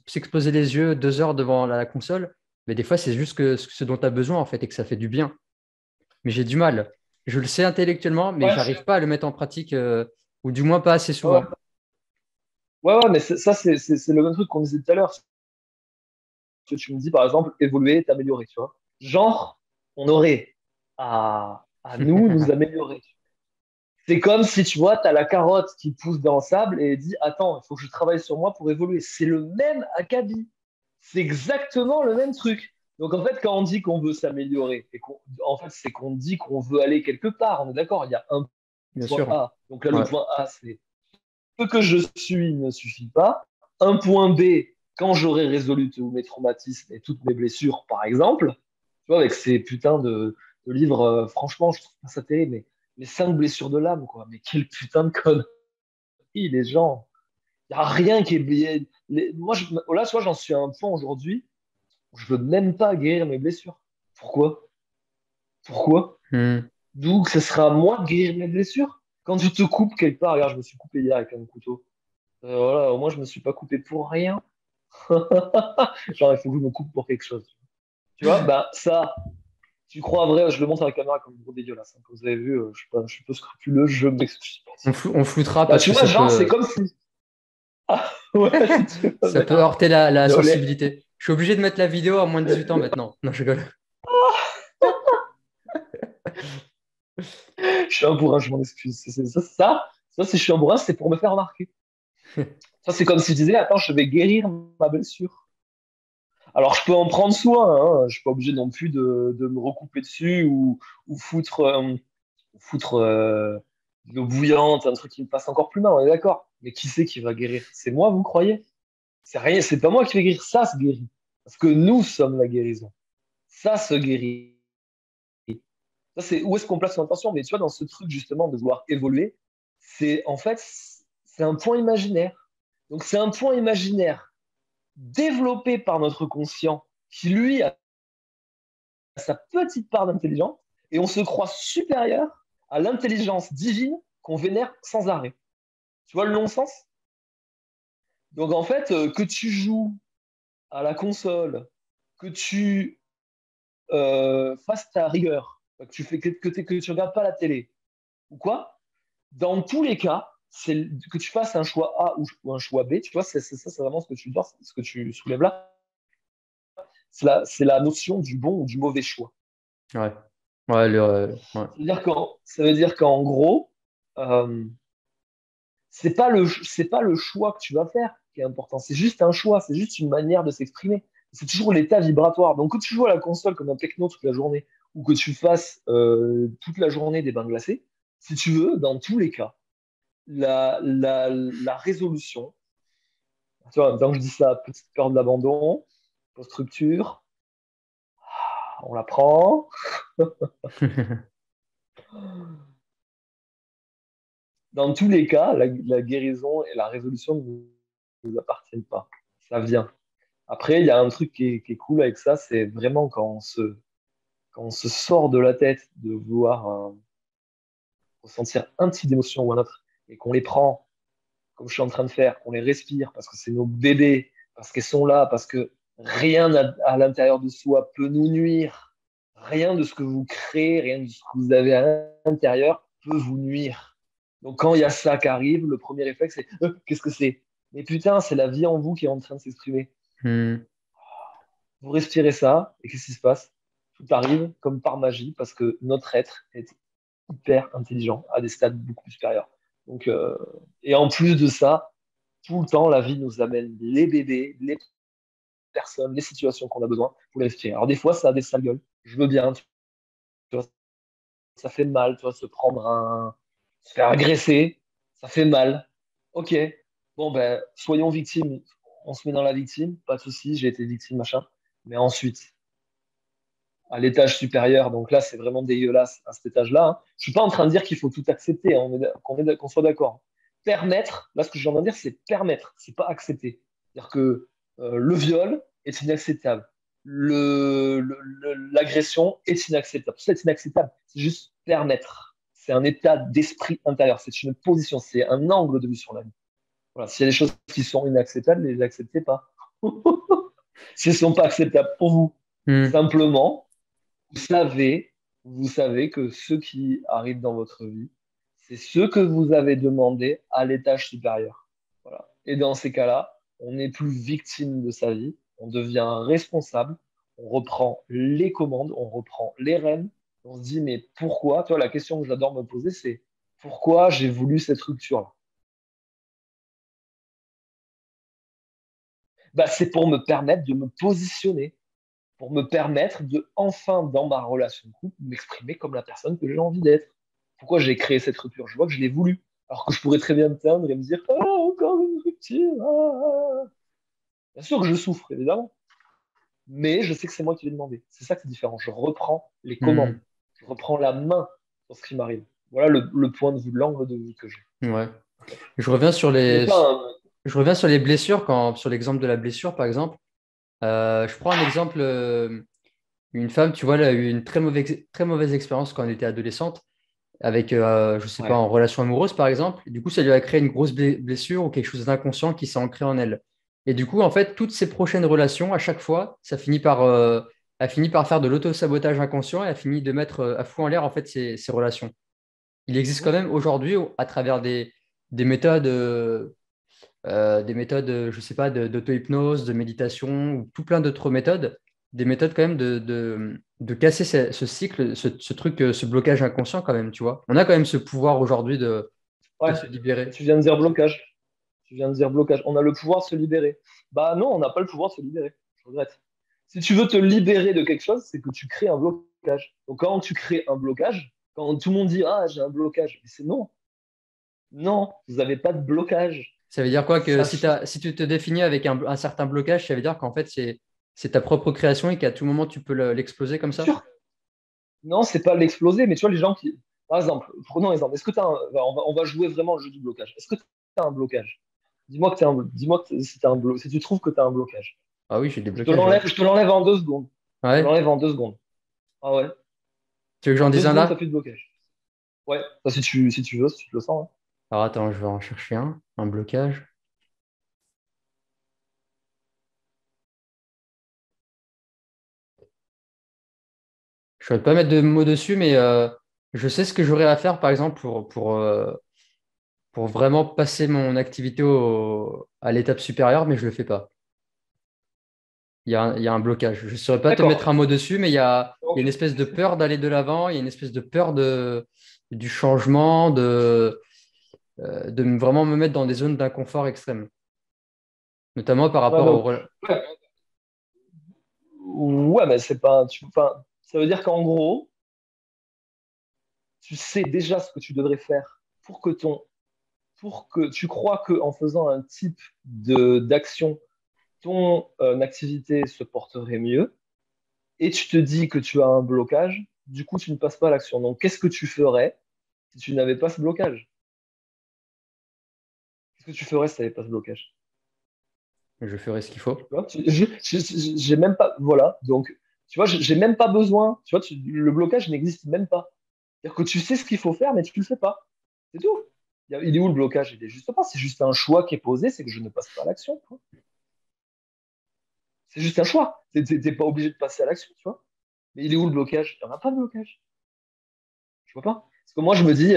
s'exploser les yeux 2 heures devant la console, mais des fois, c'est juste ce dont tu as besoin, en fait, et que ça fait du bien. Mais j'ai du mal. Je le sais intellectuellement, mais Ouais, j'arrive pas à le mettre en pratique, ou du moins pas assez ouais, ouais. souvent. Ouais, ouais, mais ça, c'est le même truc qu'on disait tout à l'heure. Que tu me dis, par exemple, évoluer, t'améliorer, tu vois. Genre, on aurait à nous améliorer. C'est comme si, tu vois, tu as la carotte qui pousse dans le sable et dit, attends, il faut que je travaille sur moi pour évoluer. C'est le même acabit. C'est exactement le même truc. Donc, en fait, quand on dit qu'on veut s'améliorer, en fait, c'est qu'on dit qu'on veut aller quelque part. On est d'accord, il y a un Bien point sûr. A. Donc là, le Ouais. point A, c'est ce que je suis ne suffit pas. Un point B, quand j'aurai résolu tous mes traumatismes et toutes mes blessures, par exemple, tu vois, avec ces putains de livres, franchement, je trouve pas ça terrible, mais les 5 blessures de l'âme, quoi. Mais quelle putain de connerie, les gens. Il n'y a rien qui est bien. Moi, là, tu vois, j'en suis à un point aujourd'hui où je veux même pas guérir mes blessures. Pourquoi? Pourquoi? Hmm. D'où que ce sera à moi de guérir mes blessures? Quand tu te coupes quelque part, regarde, je me suis coupé hier avec un couteau. Voilà, au moins, je me suis pas coupé pour rien. Genre, il faut que je me coupe pour quelque chose. Tu vois, bah, ça, tu crois vrai, je le montre à la caméra comme gros dégueulasse. Hein. Comme vous avez vu, je suis peu scrupuleux, je m'excuse. On floutera Bah, parce tu que vois, genre, c'est comme si. Ah, ouais, si tu veux ça bien. peut heurter la Désolé. sensibilité. Je suis obligé de mettre la vidéo à moins de 18 ans maintenant. Non, je rigole. Je suis un bourrin, je m'en excuse. Ça, si je suis un bourrin, c'est pour me faire remarquer. Ça, c'est comme si je disais, attends, je vais guérir ma blessure. Alors, je peux en prendre soin, hein. Je suis pas obligé non plus de me recouper dessus ou foutre de l'eau bouillante, un truc qui me fasse encore plus mal, on est d'accord. Mais qui c'est qui va guérir? C'est moi, vous croyez? C'est rien, c'est pas moi qui vais guérir, ça se guérit. Parce que nous sommes la guérison. Ça se guérit. Ça, c'est où est-ce qu'on place son attention? Mais tu vois, dans ce truc justement de vouloir évoluer, c'est en fait, c'est un point imaginaire. Donc c'est un point imaginaire développé par notre conscient qui, lui, a sa petite part d'intelligence et on se croit supérieur à l'intelligence divine qu'on vénère sans arrêt. Tu vois le non-sens? Donc en fait, que tu joues à la console, que tu fasses ta rigueur, que tu fais que tu regardes pas la télé ou quoi, dans tous les cas, que tu fasses un choix A ou un choix B, tu vois, c'est vraiment ce que tu soulèves là. C'est la notion du bon ou du mauvais choix. Ouais. Ouais, ouais. Ça veut dire qu'en gros, euh, c'est pas le choix que tu vas faire qui est important. C'est juste un choix, c'est juste une manière de s'exprimer. C'est toujours l'état vibratoire. Donc, que tu joues à la console comme un techno toute la journée ou que tu fasses toute la journée des bains glacés, si tu veux, dans tous les cas, la résolution, tu vois, tant que je dis ça, petite peur de l'abandon, post-structure, on la prend. Dans tous les cas, la guérison et la résolution ne nous appartiennent pas. Ça vient. Après, il y a un truc qui est cool avec ça, c'est vraiment quand on se sort de la tête de vouloir ressentir un type d'émotion ou un autre, et qu'on les prend, comme je suis en train de faire, qu'on les respire, parce que c'est nos bébés, parce qu'elles sont là, parce que rien à l'intérieur de soi peut nous nuire, rien de ce que vous créez, rien de ce que vous avez à l'intérieur peut vous nuire. Donc quand il y a ça qui arrive, le premier réflexe, c'est qu'est-ce que c'est? Mais putain, c'est la vie en vous qui est en train de s'exprimer. Hmm. Vous respirez ça, et qu'est-ce qui se passe? Tout arrive comme par magie, parce que notre être est hyper intelligent, à des stades beaucoup plus supérieurs. Donc, et en plus de ça, tout le temps, la vie nous amène les bébés, les personnes, les situations qu'on a besoin pour les respirer. Alors des fois, ça a des sales gueules. Je veux bien, tu vois, ça fait mal, tu vois, se faire agresser, ça fait mal. Ok, bon ben, soyons victimes. On se met dans la victime, pas de souci, j'ai été victime, machin. Mais ensuite, à l'étage supérieur. Donc là, c'est vraiment dégueulasse à cet étage-là. Hein. Je suis pas en train de dire qu'il faut tout accepter, hein, qu'on soit d'accord. Permettre, là, ce que je viens de dire, c'est permettre, c'est pas accepter. C'est-à-dire que le viol est inacceptable. L'agression est inacceptable. Tout ça est inacceptable. C'est juste permettre. C'est un état d'esprit intérieur. C'est une position. C'est un angle de vue sur la vie. Voilà. S'il y a des choses qui sont inacceptables, ne les acceptez pas. Si elles ne sont pas acceptables pour vous, Hmm. simplement, vous savez, vous savez que ceux qui arrivent dans votre vie, c'est ceux que vous avez demandé à l'étage supérieur. Voilà. Et dans ces cas-là, on n'est plus victime de sa vie, on devient responsable, on reprend les commandes, on reprend les rênes, on se dit, mais pourquoi? Toi, la question que j'adore me poser, c'est pourquoi j'ai voulu cette rupture-là? Bah, c'est pour me permettre de me positionner, pour me permettre de, enfin, dans ma relation de couple, m'exprimer comme la personne que j'ai envie d'être. Pourquoi j'ai créé cette rupture? Je vois que je l'ai voulu. Alors que je pourrais très bien me teindre et me dire, ah, encore une rupture. Bien sûr que je souffre, évidemment. Mais je sais que c'est moi qui l'ai demandé. C'est ça qui est différent. Je reprends les commandes. Hmm. Je reprends la main sur ce qui m'arrive. Voilà le point de vue, l'angle de vue que j'ai. Ouais. Je reviens sur Ce n'est les, pas un... je reviens sur les blessures, sur l'exemple de la blessure, par exemple. Je prends un exemple, une femme, tu vois, elle a eu une très mauvaise expérience quand elle était adolescente, avec, je sais pas, Ouais. en relation amoureuse, par exemple. Et du coup, ça lui a créé une grosse blessure ou quelque chose d'inconscient qui s'est ancré en elle. Et du coup, en fait, toutes ses prochaines relations, à chaque fois, elle finit par faire de l'auto-sabotage inconscient et elle finit de mettre à fond en l'air, en fait, ses relations. Il existe quand Mhm. même aujourd'hui, à travers des méthodes, je sais pas, d'auto-hypnose, de méditation, ou tout plein d'autres méthodes, des méthodes quand même de casser ce cycle, ce truc, ce blocage inconscient quand même, tu vois. On a quand même ce pouvoir aujourd'hui de Ouais. se Et libérer. tu viens de dire blocage. Tu viens de dire blocage. On a le pouvoir de se libérer. Bah non, on n'a pas le pouvoir de se libérer. Je regrette. Si tu veux te libérer de quelque chose, c'est que tu crées un blocage. Donc quand tu crées un blocage, quand tout le monde dit ah j'ai un blocage, c'est non, non, vous n'avez pas de blocage. Ça veut dire quoi que Ça, si tu te définis avec un certain blocage, ça veut dire qu'en fait, c'est ta propre création et qu'à tout moment, tu peux l'exploser comme bien ça? sûr. Non, c'est pas l'exploser, mais tu vois les gens qui, par exemple, prenons un exemple. Est-ce que tu as on va jouer vraiment le jeu du blocage. Est-ce que tu as un blocage? Dis-moi que si, si tu trouves que tu as un blocage. Ah oui, j'ai des blocages, ouais. Je te l'enlève en 2 secondes. Je te Ouais. l'enlève en 2 secondes. Ah ouais. Tu veux que j'en En deux dise un secondes, t'as là? plus de blocage. Ouais, ça, si tu veux, si tu le sens. Hein. Alors attends, je vais en chercher un blocage. Je ne vais pas mettre de mots dessus, mais je sais ce que j'aurais à faire, par exemple, pour vraiment passer mon activité à l'étape supérieure, mais je ne le fais pas. Il y a un blocage. Je ne saurais pas te D'accord. mettre un mot dessus, mais il y a Donc, une espèce de peur d'aller de l'avant, il y a une espèce de peur du changement, de vraiment me mettre dans des zones d'inconfort extrême, notamment par ouais, rapport donc, ouais, ouais, mais c'est pas. Enfin, ça veut dire qu'en gros, tu sais déjà ce que tu devrais faire pour que tu crois qu'en faisant un type d'action, ton activité se porterait mieux, et tu te dis que tu as un blocage, du coup, tu ne passes pas à l'action. Donc, qu'est-ce que tu ferais si tu n'avais pas ce blocage? Qu'est-ce que tu ferais si tu n'avais pas ce blocage? je ferai ce qu'il faut. Tu vois, j'ai même pas. Voilà. Donc, Tu vois, j'ai même pas besoin. Tu vois, le blocage n'existe même pas. C'est-à-dire que tu sais ce qu'il faut faire, mais tu le fais pas. C'est tout. Il est où le blocage? Il est juste pas. C'est juste un choix qui est posé, c'est que je ne passe pas à l'action, quoi. C'est juste un choix. T'es pas obligé de passer à l'action, tu vois. Mais il est où le blocage? Il n'y en a pas de blocage. Je vois pas. Parce que moi, je me dis,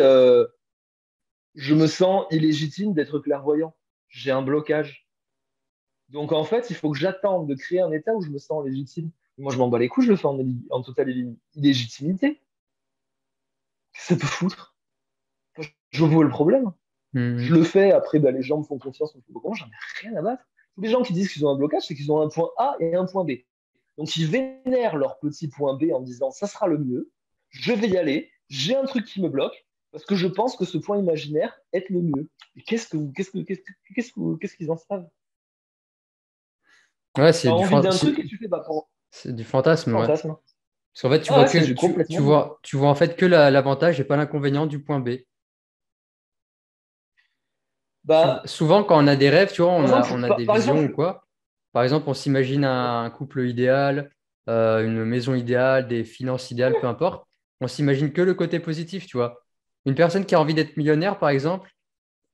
je me sens illégitime d'être clairvoyant. J'ai un blocage. Donc en fait, il faut que j'attende de créer un état où je me sens légitime. Moi, je m'en bats les couilles, je le fais en totale illégitimité. Qu'est-ce que ça peut foutre? Je vois le problème. Je Mhm. le fais, après, ben, les gens me font confiance, comment, j'en ai rien à battre. Tous les gens qui disent qu'ils ont un blocage, c'est qu'ils ont un point A et un point B. Donc ils vénèrent leur petit point B en disant ça sera le mieux, je vais y aller, j'ai un truc qui me bloque, parce que je pense que ce point imaginaire est le mieux. Et qu'est-ce qu'ils en savent? Ouais, T'as envie d'un truc et tu fais bah pour c'est du fantasme, ouais. fantasme. Parce qu'en fait, Ah ouais, c'est du complètement du fantasme. tu vois en fait que l'avantage et pas l'inconvénient du point B. Bah, Souvent, quand on a des rêves, tu vois, par exemple, on a des par visions ou exemple, quoi. Par exemple, on s'imagine un couple idéal, une maison idéale, des finances idéales, peu importe. On s'imagine que le côté positif, tu vois. Une personne qui a envie d'être millionnaire, par exemple,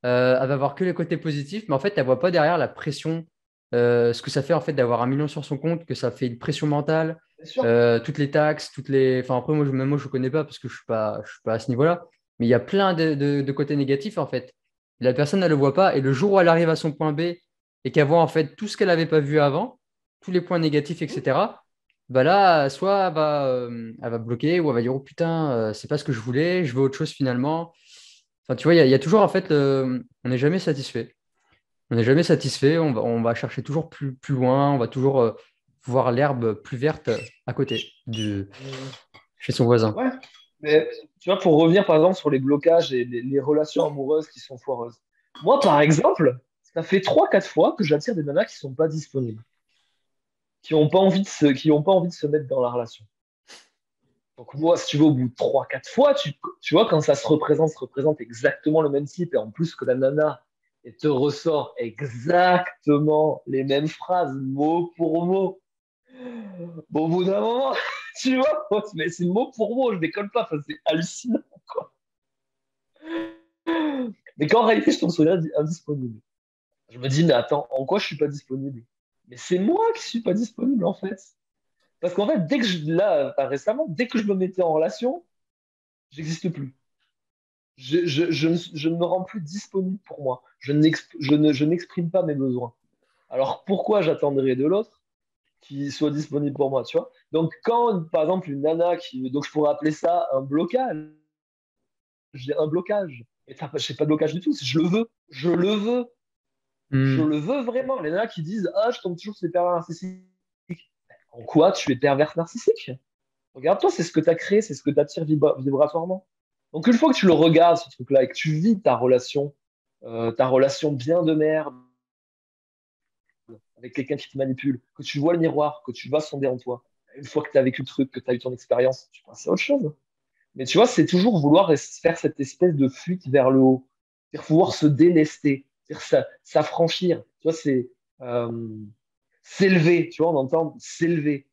elle va voir que le côté positif, mais en fait, elle voit pas derrière la pression, ce que ça fait en fait d'avoir 1 million sur son compte, que ça fait une pression mentale, bien sûr. toutes les taxes, toutes les. Enfin, après, même moi, je ne connais pas parce que je suis pas à ce niveau-là. Mais il y a plein de côtés négatifs, en fait. La personne, elle ne le voit pas. Et le jour où elle arrive à son point B et qu'elle voit, en fait, tout ce qu'elle n'avait pas vu avant, tous les points négatifs, etc., bah là, soit elle va bloquer ou elle va dire, oh putain, c'est pas ce que je voulais, je veux autre chose finalement. Enfin, tu vois, il y a toujours, en fait, on n'est jamais satisfait. On n'est jamais satisfait, on va chercher toujours plus loin, on va toujours voir l'herbe plus verte à côté, chez son voisin. Ouais. Mais tu vois, pour revenir par exemple sur les blocages et les relations amoureuses qui sont foireuses. Moi, par exemple, ça fait 3 4 fois que j'attire des nanas qui sont pas disponibles, qui ont pas envie de se mettre dans la relation. Donc moi, si tu veux, au bout de 3 4 fois, tu vois, quand ça se représente exactement le même type, et en plus que la nana, elle te ressort exactement les mêmes phrases, mot pour mot. Bon, au bout d'un moment, tu vois, mais c'est mot pour mot, je déconne pas, enfin, c'est hallucinant, quoi. Mais quand en réalité, je tombe sur une indisponible, je me dis, mais attends, en quoi je suis pas disponible? Mais c'est moi qui suis pas disponible, en fait. Parce qu'en fait, là, enfin, récemment, dès que je me mettais en relation, j'existe plus. Je ne me rends plus disponible pour moi. Je n'exprime pas mes besoins. Alors pourquoi j'attendrais de l'autre qui soit disponible pour moi, tu vois? Donc quand, par exemple, une nana qui... Donc je pourrais appeler ça un blocage. J'ai un blocage. Et je n'ai pas de blocage du tout. Je le veux. Je le veux. Je Hmm. le veux vraiment. Les nanas qui disent ah, je tombe toujours sur les pervers narcissiques. En quoi tu es pervers narcissique? Regarde-toi, c'est ce que tu as créé, c'est ce que tu attires vibratoirement. Donc une fois que tu le regardes, ce truc-là, et que tu vis ta relation bien de merde avec quelqu'un qui te manipule, que tu vois le miroir, que tu vas sonder en toi, une fois que tu as vécu le truc, que tu as eu ton expérience, tu passes à autre chose. Mais tu vois, c'est toujours vouloir faire cette espèce de fuite vers le haut. C'est-à-dire pouvoir se délester, c'est-à-dire s'affranchir. Tu vois, c'est euh, s'élever. Tu vois, on entend s'élever.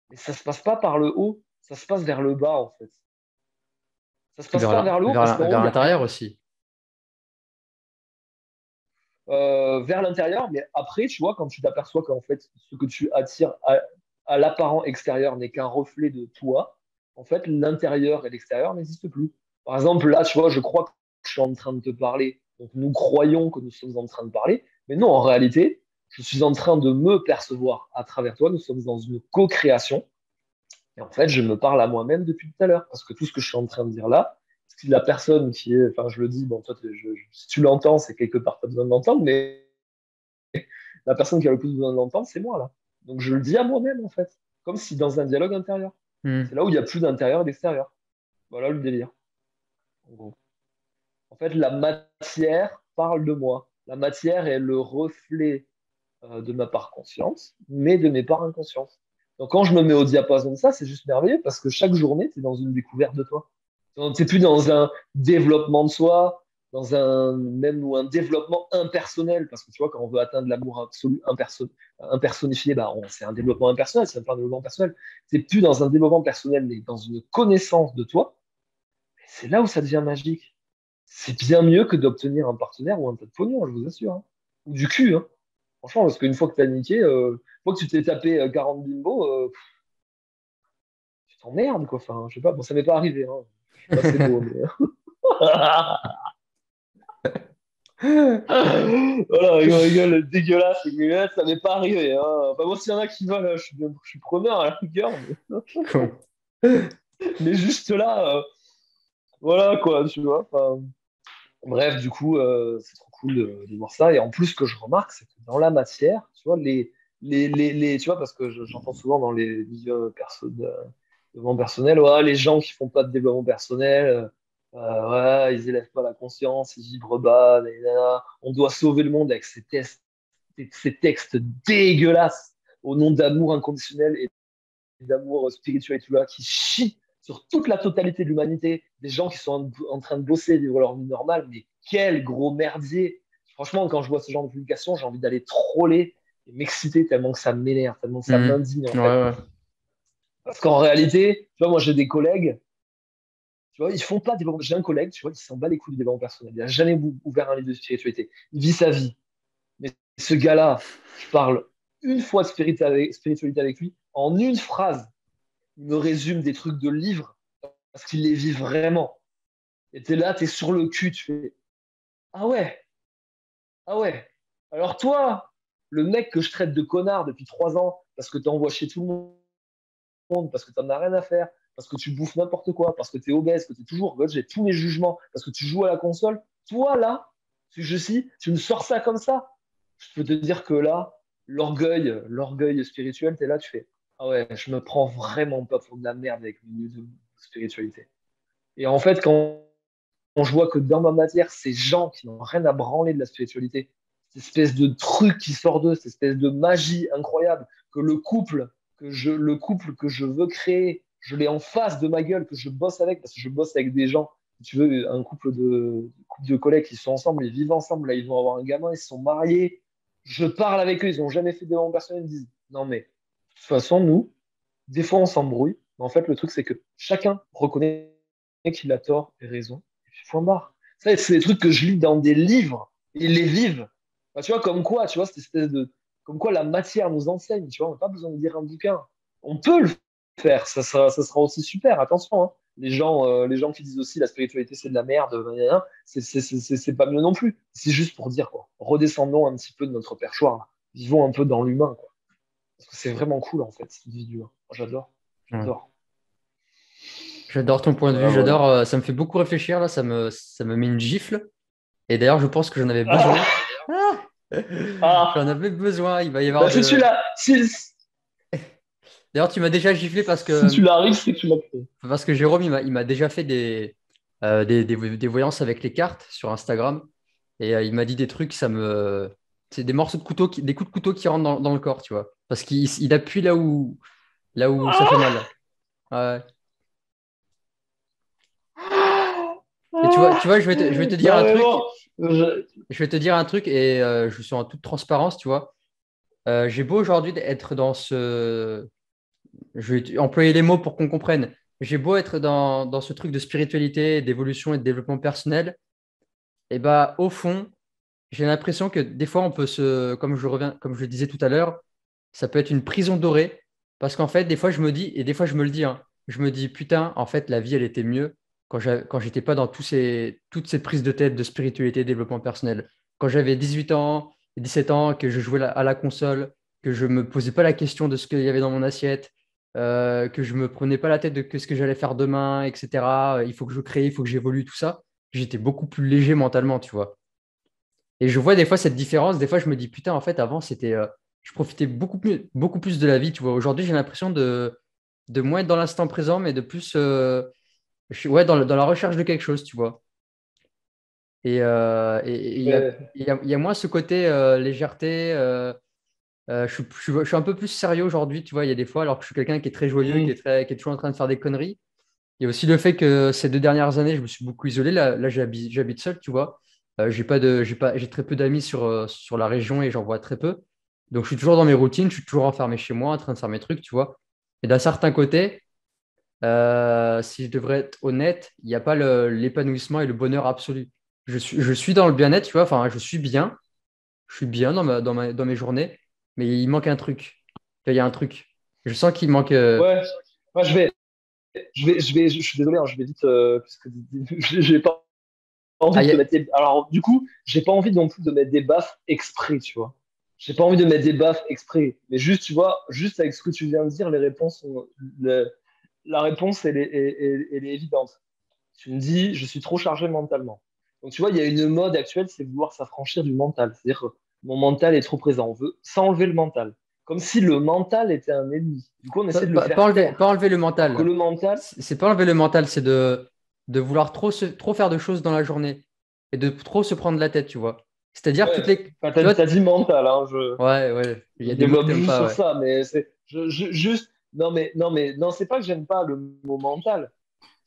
Mais ça se passe pas par le haut, ça se passe vers le bas, en fait. Ça se passe pas vers le haut parce qu'en haut, Vers il n'y a l'intérieur rien. aussi. Vers l'intérieur, mais après, tu vois, quand tu t'aperçois qu'en fait, ce que tu attires à l'apparent extérieur n'est qu'un reflet de toi, en fait, l'intérieur et l'extérieur n'existent plus. Par exemple, là, tu vois, je crois que je suis en train de te parler, donc nous croyons que nous sommes en train de parler, mais non, en réalité, je suis en train de me percevoir à travers toi, nous sommes dans une co-création, et en fait, je me parle à moi-même depuis tout à l'heure, parce que tout ce que je suis en train de dire là, si la personne qui est, enfin, je le dis, bon, toi, si tu l'entends, c'est quelque part, tu as besoin de l'entendre, mais la personne qui a le plus besoin de l'entendre, c'est moi, là. Donc, je le dis à moi-même, en fait, comme si dans un dialogue intérieur. Hmm. C'est là où il n'y a plus d'intérieur et d'extérieur. Voilà le délire, en gros. En fait, la matière parle de moi. La matière est le reflet de ma part consciente, mais de mes parts inconscientes. Donc quand je me mets au diapason de ça, c'est juste merveilleux parce que chaque journée, tu es dans une découverte de toi. Tu n'es plus dans un développement de soi, dans un même ou un développement impersonnel, parce que tu vois, quand on veut atteindre l'amour absolu, impersonnifié, bah, c'est un développement impersonnel, c'est même pas un développement personnel. C'est plus dans un développement personnel, mais dans une connaissance de toi. C'est là où ça devient magique. C'est bien mieux que d'obtenir un partenaire ou un tas de pognon, je vous assure, hein. Ou du cul, hein. Franchement, parce qu'une fois que t'as niqué, une fois que tu t'es tapé 40 bimbo, tu t'emmerdes, quoi. Enfin, je sais pas, bon, ça m'est pas arrivé, hein. Je suis pas assez beau, mais. Voilà, rigole, rigole, dégueulasse, mais ça m'est pas arrivé, hein. Enfin, moi, s'il y en a qui veulent, je suis preneur à la rigueur, Con. mais juste là, voilà, quoi, tu vois. Enfin, bref, du coup, c'est trop cool de voir ça. Et en plus, ce que je remarque, c'est que dans la matière, tu vois, tu vois, parce que j'entends souvent dans les milieux développement personnel, ouais, les gens qui font pas de développement personnel, ouais, ils élèvent pas la conscience, ils vibrent bas, nanana. On doit sauver le monde avec ces textes dégueulasses au nom d'amour inconditionnel et d'amour spirituel et tout là, qui chient sur toute la totalité de l'humanité, des gens qui sont en train de bosser, vivre leur vie normale, mais quel gros merdier. Franchement, quand je vois ce genre de publication, j'ai envie d'aller troller et m'exciter tellement que ça m'énerve, tellement que ça Hmm. m'indigne en Ouais, fait. ouais. Parce qu'en réalité, tu vois, moi j'ai des collègues, tu vois, ils font pas des J'ai un collègue, tu vois, il s'en bat les couilles du développement personnel. Il a jamais ouvert un livre de spiritualité. Il vit sa vie. Mais ce gars-là, je parle une fois de spiritualité avec lui, en une phrase, il me résume des trucs de livres parce qu'il les vit vraiment. Et t'es là, t'es sur le cul, tu fais ah ouais, ah ouais. Alors toi, le mec que je traite de connard depuis 3 ans parce que t'envoies chez tout le monde, parce que t'en as rien à faire, parce que tu bouffes n'importe quoi, parce que t'es obèse, que t'es toujours, regarde, j'ai tous mes jugements, parce que tu joues à la console, toi là, tu me sors ça comme ça. Je peux te dire que là, l'orgueil spirituel, t'es là, tu fais ah ouais, je me prends vraiment pas pour de la merde avec le milieu de spiritualité. Et en fait, quand je vois que dans ma matière, ces gens qui n'ont rien à branler de la spiritualité, cette espèce de truc qui sort d'eux, cette espèce de magie incroyable, que le couple que je veux créer, je l'ai en face de ma gueule, que je bosse avec, parce que je bosse avec des gens, si tu veux, un couple de collègues qui sont ensemble, ils vivent ensemble, là, ils vont avoir un gamin, ils se sont mariés. Je parle avec eux, ils n'ont jamais fait de développement personnel, ils me disent, non mais, de toute façon, nous, des fois on s'embrouille, mais en fait, le truc, c'est que chacun reconnaît qu'il a tort et raison, et puis point barre. Ça, c'est des trucs que je lis dans des livres, et ils les vivent. Enfin, tu vois, comme quoi, tu vois, cette espèce de. Comme quoi la matière nous enseigne, tu vois, on n'a pas besoin de lire un bouquin. On peut le faire, ça sera aussi super, attention, hein. Les gens qui disent aussi la spiritualité c'est de la merde, c'est pas mieux non plus. C'est juste pour dire, quoi. Redescendons un petit peu de notre perchoir, là. Vivons un peu dans l'humain, quoi. Parce que c'est vraiment cool, en fait, cette vie du Moi, j'adore. Ouais. J'adore. J'adore ton point de vue, Voilà, voilà. j'adore, ça me fait beaucoup réfléchir, là, ça me met une gifle. Et d'ailleurs, je pense que j'en avais besoin. Ah, Ah. J'en ah. avais besoin, il va y avoir Bah, de. si, D'ailleurs, tu m'as déjà giflé si tu l'arrives, c'est que tu l'as fait. parce que Jérôme, il m'a déjà fait des voyances avec les cartes sur Instagram. Et il m'a dit des trucs, ça me. C'est des morceaux de couteau, des coups de couteau qui rentrent dans le corps, tu vois. Parce qu'il appuie là où ça fait mal. Ouais. Et tu vois, je vais te dire Non, un mais truc. bon. je- Je vais te dire un truc et je suis en toute transparence, tu vois. J'ai beau aujourd'hui être dans ce. Je vais employer les mots pour qu'on comprenne. J'ai beau être dans ce truc de spiritualité, d'évolution et de développement personnel. Et bah, au fond, j'ai l'impression que des fois, on peut se. Comme je le disais tout à l'heure, ça peut être une prison dorée. Parce qu'en fait, des fois, je me dis, et des fois, je me le dis, hein, je me dis, putain, en fait, la vie, elle était mieux quand j'étais pas dans toutes ces prises de tête de spiritualité et développement personnel. Quand j'avais 18 ans et 17 ans, que je jouais à la console, que je me posais pas la question de ce qu'il y avait dans mon assiette, que je me prenais pas la tête de ce que j'allais faire demain, etc. Il faut que je crée, il faut que j'évolue, tout ça. J'étais beaucoup plus léger mentalement, tu vois. Et je vois des fois cette différence. Des fois, je me dis, putain, en fait, avant, je profitais beaucoup plus de la vie. Tu vois, aujourd'hui, j'ai l'impression de moins être dans l'instant présent, mais de plus, ouais, dans la recherche de quelque chose, tu vois. Et mais, il y a moins ce côté légèreté. Je suis un peu plus sérieux aujourd'hui, tu vois. Il y a des fois, alors que je suis quelqu'un qui est très joyeux, qui est toujours en train de faire des conneries. Il y a aussi le fait que ces 2 dernières années, je me suis beaucoup isolé. Là, j'habite seul, tu vois. J'ai très peu d'amis sur la région et j'en vois très peu. Donc, je suis toujours dans mes routines, je suis toujours enfermé chez moi en train de faire mes trucs, tu vois. Et d'un certain côté, si je devrais être honnête, il n'y a pas l'épanouissement et le bonheur absolu. Je suis dans le bien-être, tu vois. Enfin, je suis bien dans mes journées, mais il manque un truc. Il y a un truc. Je sens qu'il manque. Ouais, moi je suis désolé, hein, je vais vite, parce que j'ai pas envie Ah, de te mettre alors, du coup, j'ai pas envie non plus de mettre des baffes exprès, tu vois. J'ai pas envie de mettre des baffes exprès, mais juste, tu vois, juste avec ce que tu viens de dire, les réponses sont, la réponse, elle est évidente. Tu me dis, je suis trop chargé mentalement. Donc, tu vois, il y a une mode actuelle, c'est vouloir s'affranchir du mental. C'est-à-dire que mon mental est trop présent. On veut s'enlever le mental. Comme si le mental était un ennemi. Du coup, on essaie de le pas faire enlever, pas taire. enlever le Alors que mental. le mental, C'est pas enlever le mental, c'est de vouloir trop faire de choses dans la journée et de trop se prendre la tête, tu vois. C'est-à-dire toutes ouais, les. enfin, Tu vois, t'as dit mental, hein, ouais, ouais, il y je a des mots que développe t'aimes juste pas, sur ouais. ça, mais juste, non, c'est pas que j'aime pas le mot mental.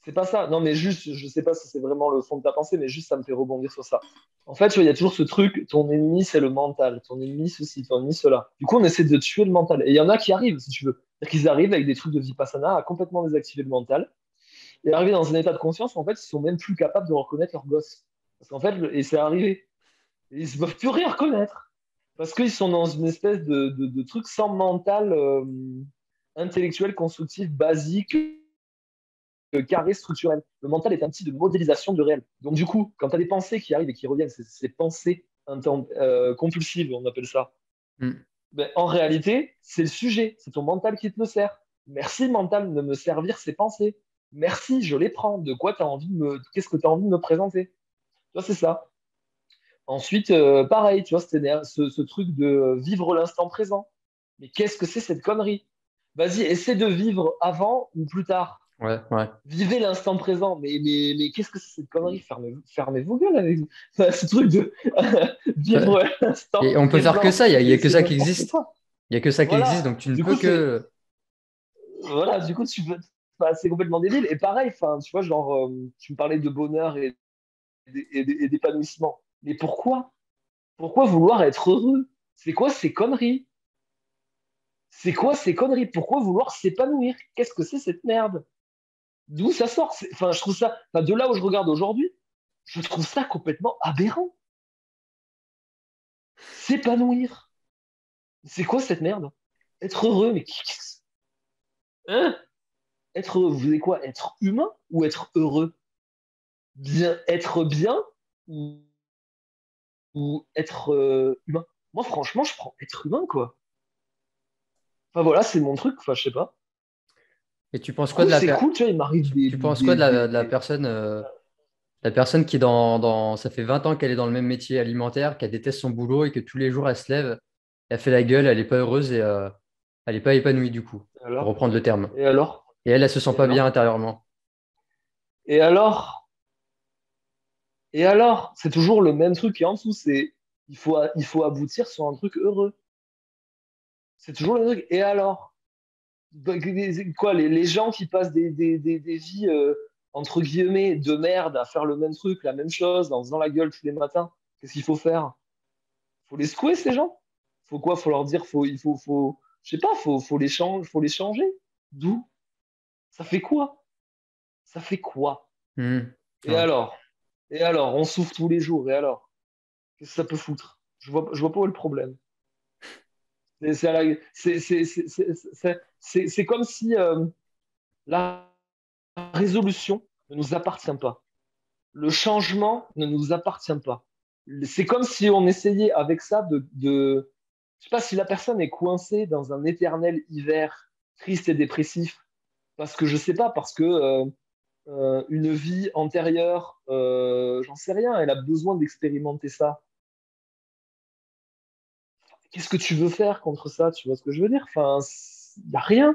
C'est pas ça. Non, mais juste, je sais pas si c'est vraiment le fond de ta pensée, mais juste ça me fait rebondir sur ça. En fait, tu vois, il y a toujours ce truc, ton ennemi, c'est le mental, ton ennemi, ceci, ton ennemi, cela. Du coup, on essaie de tuer le mental. Et il y en a qui arrivent, si tu veux. C'est-à-dire qu'ils arrivent avec des trucs de Vipassana à complètement désactiver le mental et arriver dans un état de conscience où, en fait, ils sont même plus capables de reconnaître leur gosse. Parce qu'en fait, et c'est arrivé. Et ils ne peuvent plus rien reconnaître. Parce qu'ils sont dans une espèce de truc sans mental intellectuel, constructif, basique, carré, structurel. Le mental est un outil de modélisation du réel. Donc, du coup, quand tu as des pensées qui arrivent et qui reviennent, ces pensées compulsives, on appelle ça, Hmm. ben, en réalité, c'est le sujet, c'est ton mental qui te le sert. Merci, mental, de me servir ces pensées. Merci, je les prends. De quoi tu as envie de me. Qu'est-ce que tu as envie de me présenter? Tu vois, c'est ça. Ensuite, pareil, tu vois, ce truc de vivre l'instant présent. Mais qu'est-ce que c'est cette connerie? Vas-y, essaie de vivre avant ou plus tard. Ouais, ouais. Vivez l'instant présent. Mais qu'est-ce que c'est cette connerie? Fermez vos gueules avec enfin, ce truc de vivre l'instant Et on peut faire que présent. ça, il y a que C'est ça qui n'importe existe. quoi. Il y a que ça qui existe, Voilà. donc tu ne Du peux coup, que. voilà, du coup, enfin, c'est complètement débile. Et pareil, enfin, tu vois, genre, tu me parlais de bonheur et d'épanouissement. Mais pourquoi? Pourquoi vouloir être heureux? C'est quoi ces conneries? C'est quoi ces conneries? Pourquoi vouloir s'épanouir? Qu'est-ce que c'est cette merde? D'où ça sort? Enfin, je trouve ça, enfin, de là où je regarde aujourd'hui, je trouve ça complètement aberrant. S'épanouir. C'est quoi cette merde? Être heureux, mais hein? Être heureux, vous voulez quoi? Être humain ou être heureux? Bien, être bien ou, ou être humain? Moi, franchement, je prends être humain, quoi. Enfin, voilà, c'est mon truc, enfin, je sais pas. Et tu penses Du quoi coup, de la c'est cool, tu vois, il m'arrive tu penses quoi de la personne qui ça fait 20 ans qu'elle est dans le même métier alimentaire, qu'elle déteste son boulot et que tous les jours elle se lève, elle fait la gueule, elle n'est pas heureuse et elle n'est pas épanouie du coup, Et pour alors? reprendre le terme. Et alors? Et elle se sent Et pas bien alors? intérieurement. Et alors? Et alors? C'est toujours le même truc. Et en dessous, c'est il faut aboutir sur un truc heureux. C'est toujours le même truc. Et alors? Quoi, les gens qui passent des vies, entre guillemets, de merde à faire le même truc, la même chose, en faisant la gueule tous les matins, qu'est-ce qu'il faut faire? Faut les secouer, ces gens? Faut quoi? Faut leur dire, je sais pas, faut les changer. D'où? Ça fait quoi? Ça fait quoi? Hmm. Et Ouais. alors? Et alors? On souffre tous les jours. Et alors? Qu'est-ce que ça peut foutre? Je vois pas où est le problème. C'est à la- c'est comme si la résolution ne nous appartient pas. Le changement ne nous appartient pas. C'est comme si on essayait avec ça je sais pas si la personne est coincée dans un éternel hiver triste et dépressif, parce que je sais pas, parce que une vie antérieure, j'en sais rien, elle a besoin d'expérimenter ça. Qu'est-ce que tu veux faire contre ça? Tu vois ce que je veux dire? Enfin, il n'y a rien.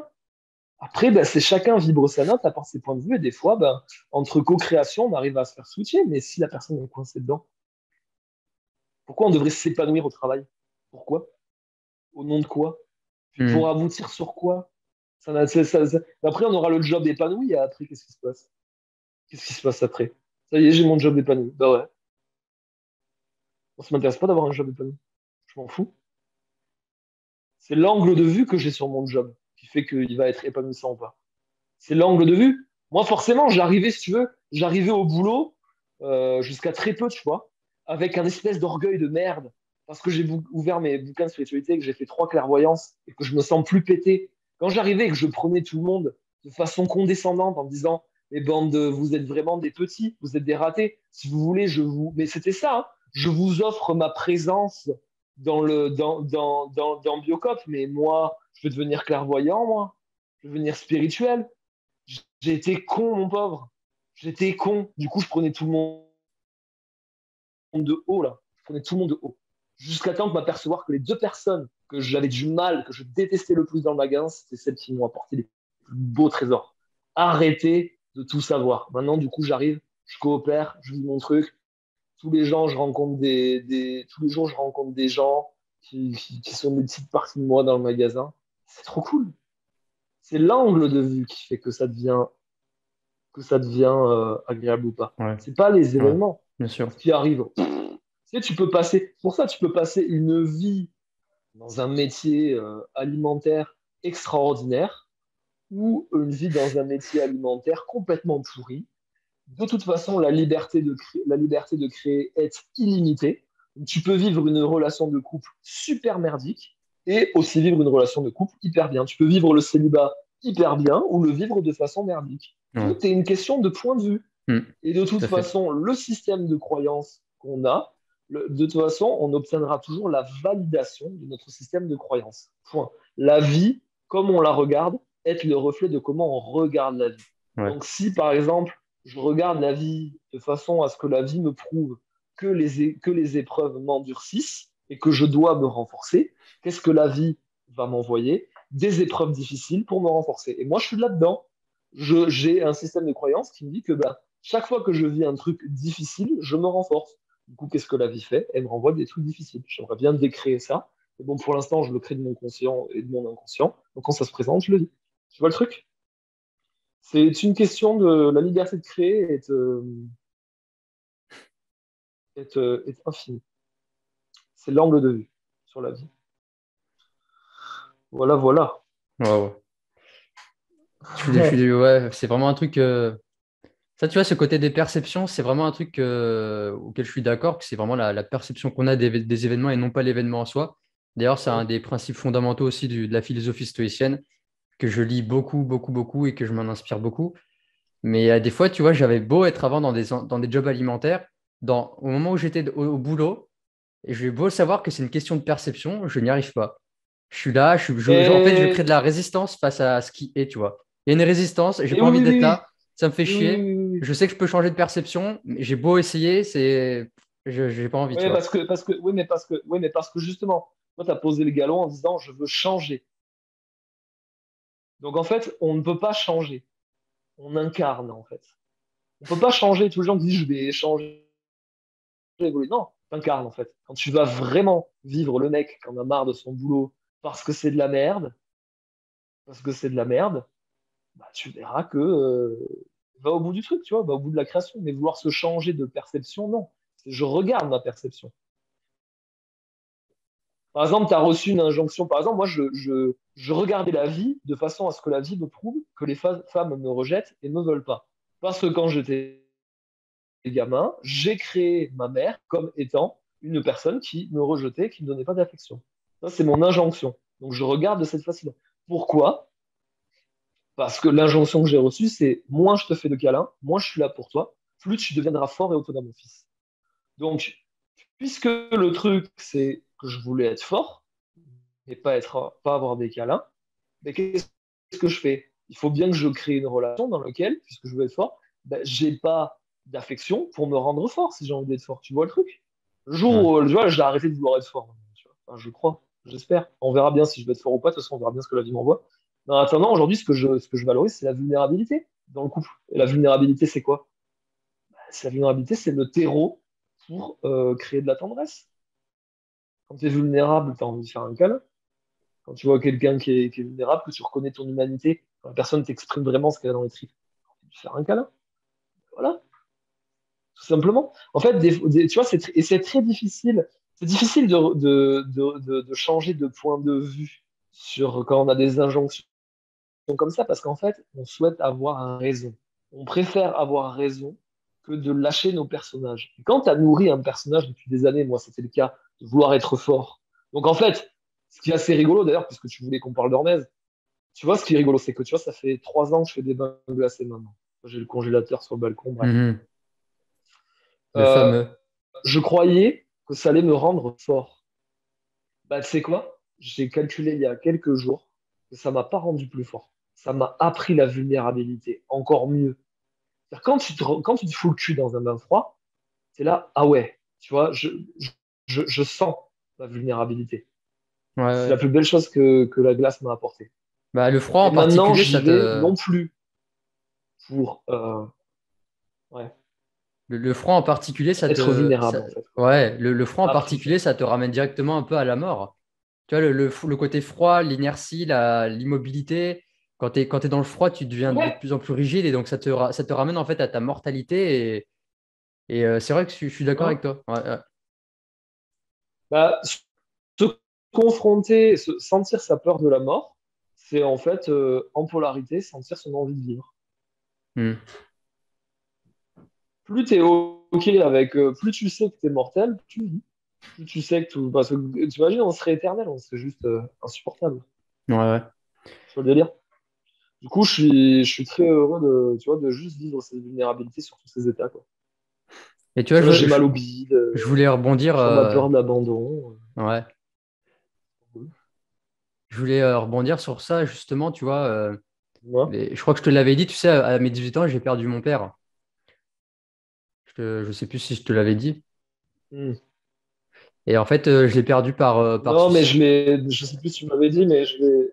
Après, ben, c'est chacun vibre sa note, apporte ses points de vue, et des fois, ben, entre co-création, on arrive à se faire switcher, mais si la personne est coincée dedans, pourquoi on devrait s'épanouir au travail? Pourquoi? Au nom de quoi? Puis pour Hmm. aboutir sur quoi? Après, on aura le job épanoui. Et après, qu'est-ce qui se passe? Qu'est-ce qui se passe après? Ça y est, j'ai mon job épanoui. Bah ouais. Moi, ça m'intéresse pas d'avoir un job épanoui. Je m'en fous. C'est l'angle de vue que j'ai sur mon job qui fait qu'il va être épanouissant ou pas. C'est l'angle de vue. Moi, forcément, j'arrivais, si tu veux, j'arrivais au boulot jusqu'à très peu, tu vois, avec un espèce d'orgueil de merde, parce que j'ai ouvert mes bouquins de spiritualité, que j'ai fait 3 clairvoyances et que je me sens plus pété. Quand j'arrivais et que je prenais tout le monde de façon condescendante en me disant, les bandes, vous êtes vraiment des petits, vous êtes des ratés. Si vous voulez, je vous. Mais c'était ça, hein. Je vous offre ma présence dans Biocop, mais moi, je veux devenir clairvoyant, moi. Je veux devenir spirituel. J'étais con, mon pauvre. J'étais con. Du coup, je prenais tout le monde de haut, là. Je prenais tout le monde de haut. Jusqu'à temps de m'apercevoir que les 2 personnes que j'avais du mal, que je détestais le plus dans le magasin, c'était celles qui m'ont apporté les plus beaux trésors. Arrêtez de tout savoir. Maintenant, du coup, j'arrive, je coopère, je vis mon truc. Tous les gens, je rencontre tous les jours, je rencontre des gens qui sont des petites parties de moi dans le magasin. C'est trop cool. C'est l'angle de vue qui fait que ça devient agréable ou pas. Ouais, C'est pas les ouais, événements bien sûr. qui arrivent. Tu sais, pour ça, tu peux passer une vie dans un métier alimentaire extraordinaire ou une vie dans un métier alimentaire complètement pourri. De toute façon, la liberté de créer est illimitée. Donc, tu peux vivre une relation de couple super merdique et aussi vivre une relation de couple hyper bien. Tu peux vivre le célibat hyper bien ou le vivre de façon merdique. Ouais. Tout est une question de point de vue. Hmm, Et de toute tout à fait. façon, le système de croyance qu'on a, de toute façon, on obtiendra toujours la validation de notre système de croyance. Point. La vie, comme on la regarde, est le reflet de comment on regarde la vie. Ouais. Donc si, par exemple, je regarde la vie de façon à ce que la vie me prouve que les épreuves m'endurcissent et que je dois me renforcer, qu'est-ce que la vie va m'envoyer? Des épreuves difficiles pour me renforcer. Et moi, je suis là-dedans. J'ai un système de croyance qui me dit que bah, chaque fois que je vis un truc difficile, je me renforce. Du coup, qu'est-ce que la vie fait? Elle me renvoie des trucs difficiles. J'aimerais bien décréer ça. Mais bon, pour l'instant, je le crée de mon conscient et de mon inconscient. Donc, quand ça se présente, je le vis. Tu vois le truc? C'est une question de la liberté de créer est infinie. C'est l'angle de vue sur la vie. Voilà, voilà. Ouais, ouais. Ouais, c'est vraiment un truc. Ça, tu vois, ce côté des perceptions, c'est vraiment un truc auquel je suis d'accord, que c'est vraiment la perception qu'on a des événements et non pas l'événement en soi. D'ailleurs, c'est un Ouais. des principes fondamentaux aussi de la philosophie stoïcienne, que je lis beaucoup, beaucoup, beaucoup et que je m'en inspire beaucoup. Mais des fois, tu vois, j'avais beau être avant dans des jobs alimentaires, au moment où j'étais au boulot, et j'ai beau savoir que c'est une question de perception, je n'y arrive pas. Je suis là, en fait, je crée de Et la résistance face à ce qui est, tu vois. Il y a une résistance, j'ai Et pas oui, envie oui, d'être oui, là, ça me fait oui, oui, oui, chier. oui, oui, oui. Je sais que je peux changer de perception, mais j'ai beau essayer, je j'ai pas envie, tu Oui, vois. parce que justement, toi, tu as posé le galon en disant je veux changer. Donc en fait, on ne peut pas changer. On incarne en fait. On peut pas changer. Tous les gens qui disent je vais changer, évoluer. Non, t'incarnes en fait. Quand tu vas vraiment vivre le mec qui en a marre de son boulot parce que c'est de la merde, bah, tu verras que va au bout du truc, tu vois, va au bout de la création. Mais vouloir se changer de perception, non. Je regarde ma perception. Par exemple, tu as reçu une injonction. Par exemple, moi, je regardais la vie de façon à ce que la vie me prouve que les femmes me rejettent et ne me veulent pas. Parce que quand j'étais gamin, j'ai créé ma mère comme étant une personne qui me rejetait, qui ne me donnait pas d'affection. Ça, c'est mon injonction. Donc, je regarde de cette façon-là. Pourquoi? Parce que l'injonction que j'ai reçue, c'est moins je te fais de câlins, moins je suis là pour toi, plus tu deviendras fort et autonome, mon fils. Donc, puisque le truc, c'est que je voulais être fort et pas avoir des câlins, mais qu'est-ce que je fais? Il faut bien que je crée une relation dans laquelle, puisque je veux être fort, ben, j'ai pas d'affection pour me rendre fort si j'ai envie d'être fort. Tu vois le truc? Le jour Ouais. où tu vois, j'ai arrêté de vouloir être fort, tu vois. Enfin, je crois, j'espère. On verra bien si je vais être fort ou pas. De toute façon, on verra bien ce que la vie m'envoie. Mais en attendant, aujourd'hui, ce que je valorise, c'est la vulnérabilité dans le couple. Et la vulnérabilité, c'est quoi? La vulnérabilité, c'est le terreau pour créer de la tendresse. Quand tu es vulnérable, tu as envie de faire un câlin. Quand tu vois quelqu'un qui est vulnérable, que tu reconnais ton humanité, quand la personne t'exprime vraiment ce qu'elle a dans les tripes, tu faire un câlin. Voilà, tout simplement. En fait, tu vois, et c'est très difficile. C'est difficile de changer de point de vue sur quand on a des injonctions comme ça, parce qu'en fait, on souhaite avoir raison. On préfère avoir raison que de lâcher nos personnages. Et quand tu as nourri un personnage depuis des années, moi c'était le cas, de vouloir être fort. Donc en fait, ce qui est assez rigolo d'ailleurs, puisque tu voulais qu'on parle d'Hormèse, tu vois, ce qui est rigolo, c'est que tu vois, ça fait 3 ans que je fais des bains glacés maintenant. J'ai le congélateur sur le balcon, bref. Mhm. Le Euh, fameux. je croyais que ça allait me rendre fort. Bah, tu sais quoi? J'ai calculé il y a quelques jours que ça m'a pas rendu plus fort. Ça m'a appris la vulnérabilité, encore mieux. C'est-à-dire, quand tu te fous le cul dans un bain froid, c'est là, ah ouais, tu vois, je sens la vulnérabilité. Ouais, C'est la ouais. plus belle chose que la glace m'a apportée. Bah, le froid Et en maintenant, particulier, j'y ça vais te. non plus pour ouais, Le froid en particulier, ça être te. vulnérable, en fait, quoi. Ouais, le froid Ça en m'a appris ça. particulier, ça te ramène directement un peu à la mort. Tu vois, le côté froid, l'inertie, l'immobilité. Quand t'es dans le froid, tu deviens de Ouais, plus en plus rigide et donc ça te ramène en fait à ta mortalité. Et c'est vrai que je suis d'accord avec hein. toi. Ouais, ouais. Bah, se confronter, sentir sa peur de la mort, c'est en fait, en polarité, sentir son envie de vivre. Hmm. Plus tu es OK avec, plus tu sais que tu es mortel, plus tu vis. Plus tu sais que tout. Parce que tu imagines, on serait éternel, on serait juste insupportable. Ouais, ouais. Tu vois le délire? Du coup, je suis très heureux tu vois, de juste vivre cette vulnérabilité sur tous ces états, quoi. Et tu vois, Tu vois, j'ai mal au bide, je voulais rebondir. tu vois, ma peur de l'abandon. Ouais. Je voulais rebondir sur ça, justement, tu vois. Moi. Je crois que je te l'avais dit, tu sais, à mes 18 ans, j'ai perdu mon père. Je sais plus si je te l'avais dit. Hmm. Et en fait, je l'ai perdu par Non, mais suicide. je sais plus si tu m'avais dit, mais je l'ai.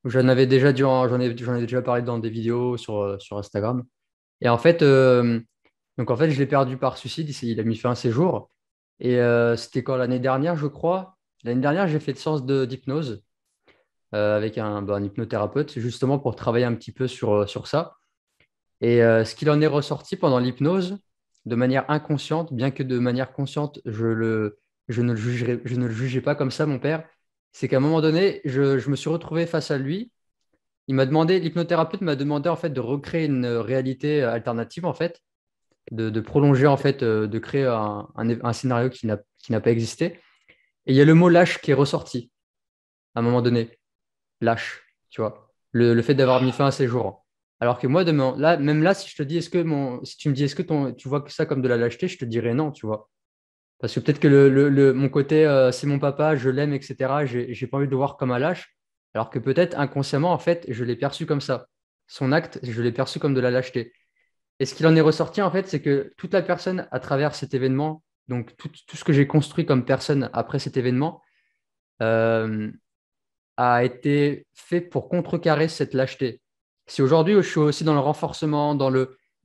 J'en ai déjà parlé dans des vidéos sur Instagram. Et en fait, je l'ai perdu par suicide. Il a mis fin à ses jours. Et c'était quand l'année dernière, je crois. L'année dernière, j'ai fait une séance d'hypnose avec un hypnothérapeute, justement pour travailler un petit peu sur ça. Et ce qu'il en est ressorti pendant l'hypnose, de manière inconsciente, bien que de manière consciente, je ne le jugeais pas comme ça, mon père, c'est qu'à un moment donné, je me suis retrouvé face à lui. L'hypnothérapeute m'a demandé en fait de recréer une réalité alternative en fait, de prolonger en fait, de créer un scénario qui n'a pas existé. Et il y a le mot lâche qui est ressorti à un moment donné. Lâche, tu vois. Le fait d'avoir mis fin à ses jours. Alors que moi, là, même là, si je te dis, si tu me dis, tu vois que ça comme de la lâcheté, je te dirais non, tu vois. Parce que peut-être que mon côté, c'est mon papa, je l'aime, etc., j'ai pas envie de le voir comme un lâche. Alors que peut-être inconsciemment, en fait, je l'ai perçu comme ça. Son acte, je l'ai perçu comme de la lâcheté. Et ce qu'il en est ressorti, en fait, c'est que toute la personne, à travers cet événement, donc tout ce que j'ai construit comme personne après cet événement, euh, a été fait pour contrecarrer cette lâcheté. Si aujourd'hui je suis aussi dans le renforcement,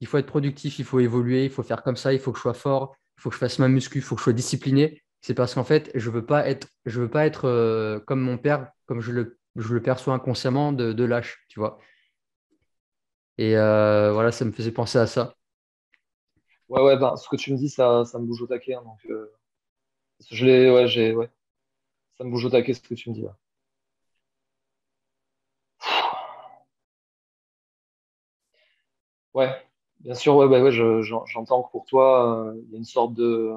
il faut être productif, il faut évoluer, il faut faire comme ça, il faut que je sois fort, il faut que je fasse ma muscu, il faut que je sois discipliné, c'est parce qu'en fait, je veux pas être comme mon père, comme je le perçois inconsciemment de lâche, tu vois. Et voilà, ça me faisait penser à ça. Ouais, ouais, ben, ce que tu me dis, ça me bouge au taquet, hein, donc, ouais, ça me bouge au taquet ce que tu me dis là. Ouais, bien sûr, ouais, ouais, ouais, j'entends que pour toi, il y a une sorte de,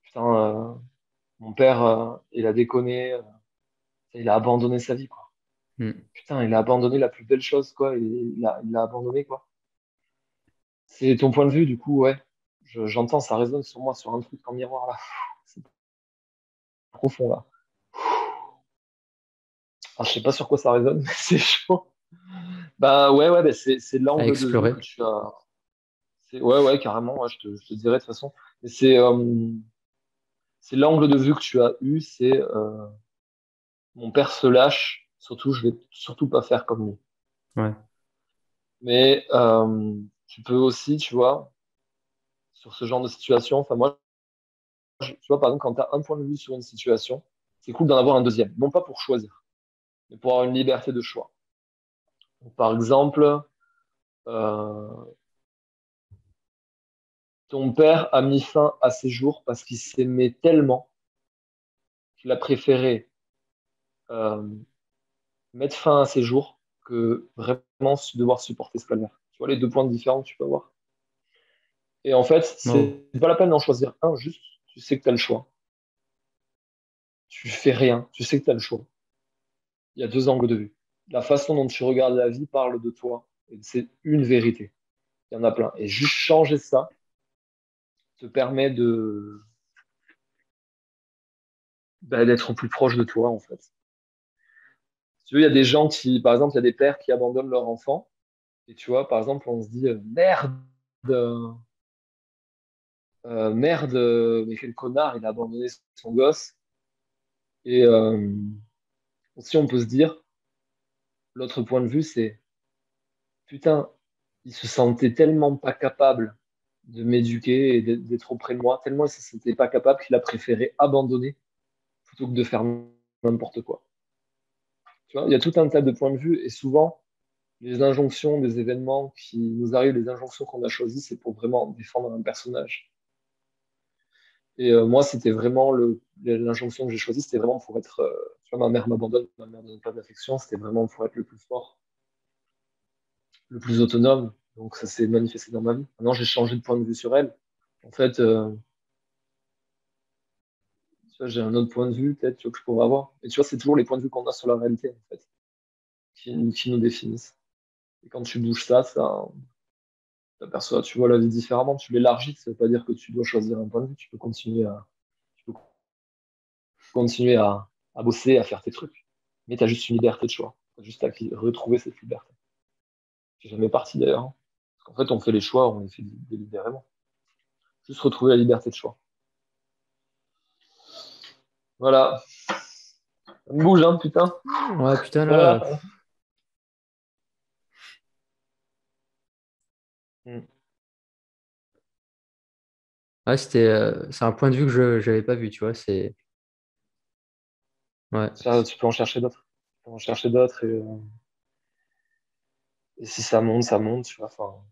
putain, mon père, il a déconné, il a abandonné sa vie, quoi. Hmm. Putain, il a abandonné la plus belle chose, quoi. Il l'a abandonné, quoi. C'est ton point de vue, du coup, ouais. J'entends, ça résonne sur moi, sur un truc en miroir, là. C'est profond, là. Ah, je sais pas sur quoi ça résonne, mais c'est chaud. Bah ouais, ouais, bah, c'est À l'angle de vue explorer. que tu as. Ouais, ouais, carrément, ouais, je te dirais de toute façon. Mais c'est l'angle de vue que tu as eu, c'est mon père se lâche, surtout, je vais surtout pas faire comme lui. Ouais. Mais tu peux aussi, tu vois, sur ce genre de situation, enfin moi, tu vois, par exemple, quand tu as un point de vue sur une situation, c'est cool d'en avoir un deuxième. Non pas pour choisir. mais pour avoir une liberté de choix. Donc, par exemple, euh, ton père a mis fin à ses jours parce qu'il s'aimait tellement qu'il a préféré euh, mettre fin à ses jours que vraiment devoir supporter ce calvaire. Tu vois les deux points différents que tu peux avoir. Et en fait, Wow. c'est pas la peine d'en choisir un, juste tu sais que tu as le choix. Tu fais rien, tu sais que tu as le choix. Il y a deux angles de vue. La façon dont tu regardes la vie parle de toi. Et c'est une vérité. Il y en a plein. Et juste changer ça te permet d'être plus proche de toi, en fait. Si tu veux, il y a des gens qui, par exemple, il y a des pères qui abandonnent leur enfant. Et tu vois, par exemple, on se dit, merde, merde, mais quel connard, il a abandonné son gosse. Et aussi, on peut se dire, l'autre point de vue, c'est, putain, il se sentait tellement pas capable de m'éduquer et d'être auprès de moi, tellement il se sentait pas capable qu'il a préféré abandonner plutôt que de faire n'importe quoi. Tu vois, il y a tout un tas de points de vue et souvent, les injonctions des événements qui nous arrivent, les injonctions qu'on a choisies, c'est pour vraiment défendre un personnage. Et moi, c'était vraiment l'injonction que j'ai choisie, c'était vraiment pour être. Tu vois, ma mère m'abandonne, ma mère ne donne pas d'affection, c'était vraiment pour être le plus fort, le plus autonome. Donc ça s'est manifesté dans ma vie. Maintenant, j'ai changé de point de vue sur elle. En fait, tu vois, j'ai un autre point de vue, peut-être, tu vois, que je pourrais avoir. Et tu vois, c'est toujours les points de vue qu'on a sur la réalité, en fait, qui nous définissent. Et quand tu bouges ça, t'aperçois, tu vois la vie différemment, tu l'élargis. Ça veut pas dire que tu dois choisir un point de vue. Tu peux continuer à bosser, à faire tes trucs. Mais tu as juste une liberté de choix. Tu as juste à retrouver cette liberté. C'est jamais parti d'ailleurs, hein. Parce qu'en fait, on fait les choix, on les fait délibérément. Juste retrouver la liberté de choix. Voilà. Ça me bouge, hein, putain. Ouais, putain, là. Voilà. Mm. Ouais, c'est un point de vue que je n'avais pas vu, tu vois. Ouais. Ça, tu peux en chercher d'autres. Tu peux en chercher d'autres et si ça monte, tu vois. Enfin,